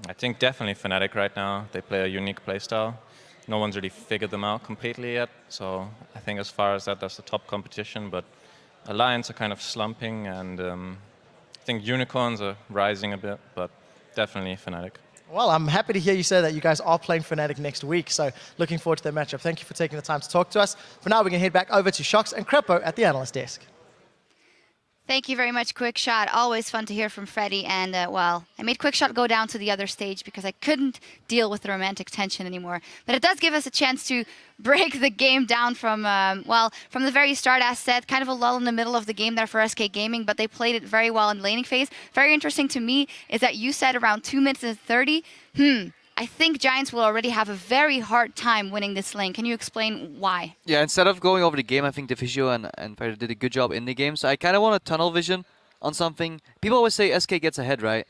I think definitely Fnatic right now. They play a unique playstyle. No one's really figured them out completely yet. So I think as far as that, that's the top competition. But Alliance are kind of slumping, and I think Unicorns are rising a bit, but definitely Fnatic. Well, I'm happy to hear you say that you guys are playing Fnatic next week. So looking forward to their matchup. Thank you for taking the time to talk to us. For now, we can head back over to Shox and Krepo at the analyst desk. Thank you very much, Quickshot. Always fun to hear from Freddie. And, well, I made Quickshot go down to the other stage because I couldn't deal with the romantic tension anymore. But it does give us a chance to break the game down from, well, from the very start, as said, kind of a lull in the middle of the game there for SK Gaming, but they played it very well in the laning phase. Very interesting to me is that you said around 2 minutes and 30. I think Giants will already have a very hard time winning this lane. Can you explain why? Yeah, instead of going over the game, I think Defisio and Fighter did a good job in the game. So I kind of want a tunnel vision on something. People always say SK gets ahead, right?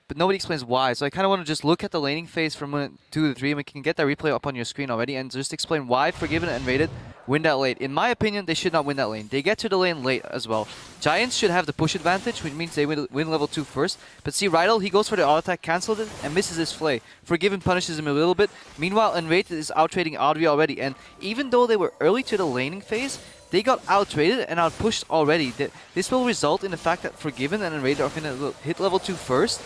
But nobody explains why. So I kind of want to just look at the laning phase from 2 to 3, and we can get that replay up on your screen already, and just explain why Forgiven and Rated win that lane. In my opinion, they should not win that lane. They get to the lane late as well. Giants should have the push advantage, which means they win level 2 first. But see, Rydell, he goes for the auto attack, cancels it, and misses his flay. Forgiven punishes him a little bit. Meanwhile, Enrated is out-trading Adria already. And even though they were early to the laning phase, they got out-traded and out-pushed already. This will result in the fact that Forgiven and Enrated are going to hit level 2 first.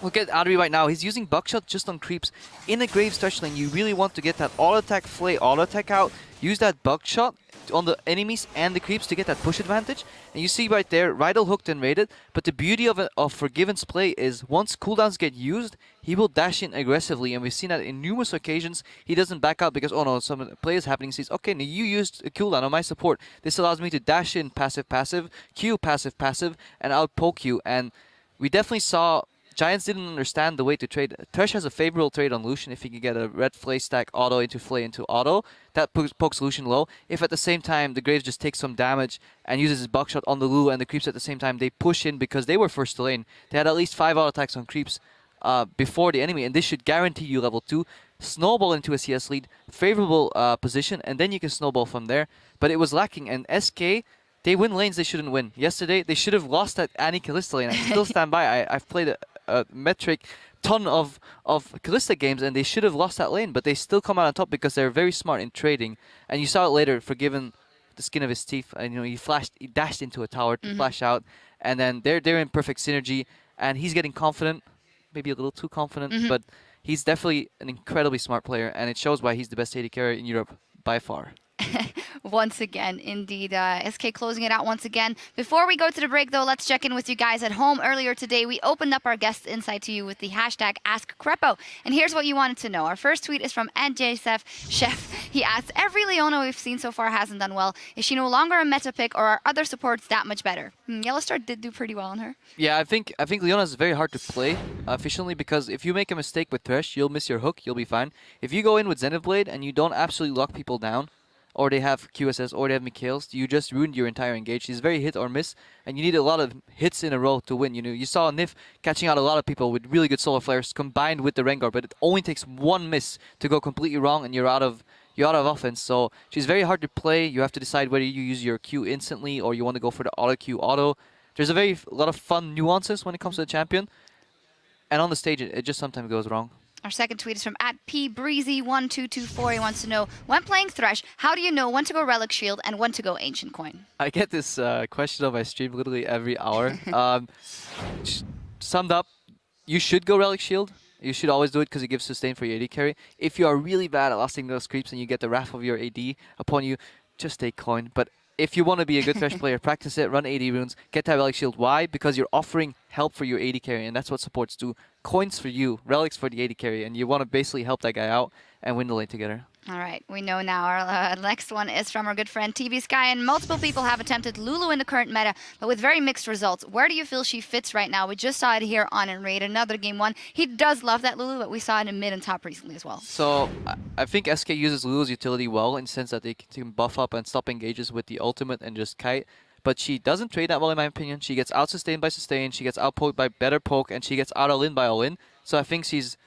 Look at Adri right now. He's using Buckshot just on creeps. In a Graves touch lane, you really want to get that auto-attack flay, auto-attack out. Use that Buckshot on the enemies and the creeps to get that push advantage. And you see right there, Rydell hooked and raided. But the beauty of Forgiven's play is once cooldowns get used, he will dash in aggressively. And we've seen that in numerous occasions. He doesn't back out because, oh no, some play is happening. He says, okay, now you used a cooldown on my support. This allows me to dash in passive-passive, Q passive-passive, and out-poke you. And we definitely saw Giants didn't understand the way to trade. Thresh has a favorable trade on Lucian if he can get a red flay stack auto into flay into auto. That pokes Lucian low. If at the same time the Graves just takes some damage and uses his buckshot on the Lulu and the creeps at the same time, they push in because they were first to lane. They had at least 5 auto attacks on creeps before the enemy, and this should guarantee you level 2. Snowball into a CS lead, favorable position, and then you can snowball from there. But it was lacking, and SK, they win lanes they shouldn't win. Yesterday, they should have lost that Annie Kalista lane. I still stand by. I've played a metric ton of Kalista games, and they should have lost that lane, but they still come out on top because they're very smart in trading. And you saw it later, Forgiven the skin of his teeth, and he dashed into a tower to flash out, and then they're in perfect synergy, and he's getting confident, maybe a little too confident, but he's definitely an incredibly smart player, and it shows why he's the best AD carry in Europe by far. Once again, indeed. SK closing it out once again. Before we go to the break, though, let's check in with you guys at home. Earlier today, we opened up our guest insight to you with the hashtag AskCrepo. And here's what you wanted to know. Our first tweet is from @JSF Chef. He asks, every Leona we've seen so far hasn't done well. Is she no longer a meta pick, or are other supports that much better? Yellowstar did do pretty well on her. Yeah, I think Leona is very hard to play efficiently because if you make a mistake with Thresh, you'll miss your hook, you'll be fine. If you go in with Zenith Blade and you don't absolutely lock people down, or they have QSS, or they have Mikhails, you just ruined your entire engage. She's very hit or miss, and you need a lot of hits in a row to win. You know, you saw Nif catching out a lot of people with really good solar flares combined with the Rengar, but it only takes one miss to go completely wrong, and you're out of offense. So she's very hard to play. You have to decide whether you use your Q instantly or you want to go for the auto Q auto. There's a lot of fun nuances when it comes to the champion, and on the stage it just sometimes goes wrong. Our second tweet is from @PBreezy1224. He wants to know, when playing Thresh, how do you know when to go Relic Shield and when to go Ancient Coin? I get this question on my stream literally every hour. Summed up, you should go Relic Shield. You should always do it because it gives sustain for your AD carry. If you are really bad at lasting those creeps and you get the wrath of your AD upon you, just take coin. But if you want to be a good Thresh player, practice it, run AD runes, get that Relic Shield. Why? Because you're offering help for your AD carry, and that's what supports do. Coins for you, relics for the AD carry, and you want to basically help that guy out and win the lane together. All right, we know now. Our next one is from our good friend TV Sky, and multiple people have attempted Lulu in the current meta, but with very mixed results. Where do you feel she fits right now? We just saw it here on in Raid, another game one. He does love that Lulu, but we saw it in mid and top recently as well. So I think SK uses Lulu's utility well in the sense that they can buff up and stop engages with the ultimate and just kite. But she doesn't trade that well in my opinion. She gets out-sustained by sustain, she gets out-poked by better poke, and she gets out-all-in by all-in. So I think she's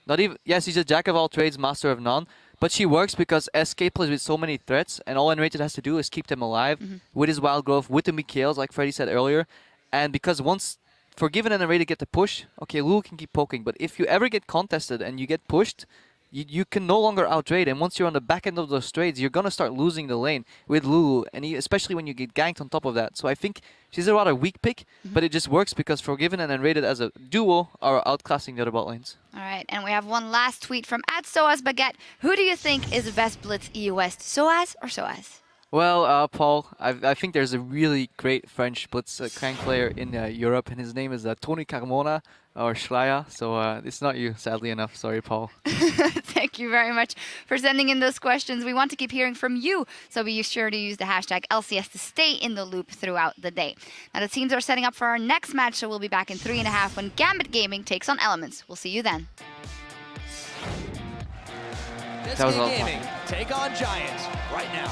not even... Yes, she's a jack of all trades, master of none. But she works because SK plays with so many threats, and all Enrated has to do is keep them alive with his Wild Growth, with the Mikhails, like Freddy said earlier. And because once Forgiven and Enrated get the push, okay, Lulu can keep poking. But if you ever get contested and you get pushed, you can no longer out-trade, and once you're on the back end of those trades, you're going to start losing the lane with Lulu, and especially when you get ganked on top of that. So I think she's a rather weak pick, but it just works because Forgiven and Enrated as a duo are outclassing the other bot lanes. All right, and we have one last tweet from @SoasBaguette. Who do you think is the best Blitz EU West, Soaz or Soaz? Well, Paul, I think there's a really great French Blitz Crank player in Europe, and his name is Tony Carmona, or Schleier, so it's not you, sadly enough. Sorry, Paul. Thank you very much for sending in those questions. We want to keep hearing from you, so be sure to use the hashtag LCS to stay in the loop throughout the day. Now, the teams are setting up for our next match, so we'll be back in 3.5 when Gambit Gaming takes on Elements. We'll see you then. SK Gaming take on Giants right now.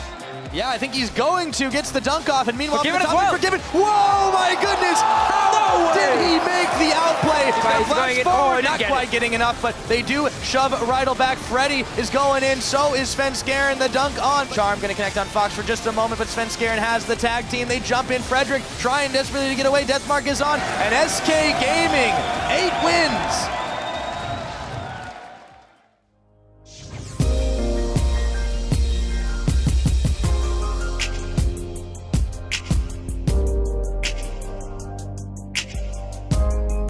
Yeah, I think he's going to. Gets the dunk off, and meanwhile, Forgiven as well. Forgiven. Whoa, my goodness! How did he make the outplay? Now flash forward, not quite getting enough, but they do shove Rydell back. Freddy is going in, so is Svenskeren. The dunk on. Charm going to connect on Fox for just a moment, but Svenskeren has the tag team. They jump in. Frederick trying desperately to get away. Deathmark is on, and SK Gaming, 8 wins.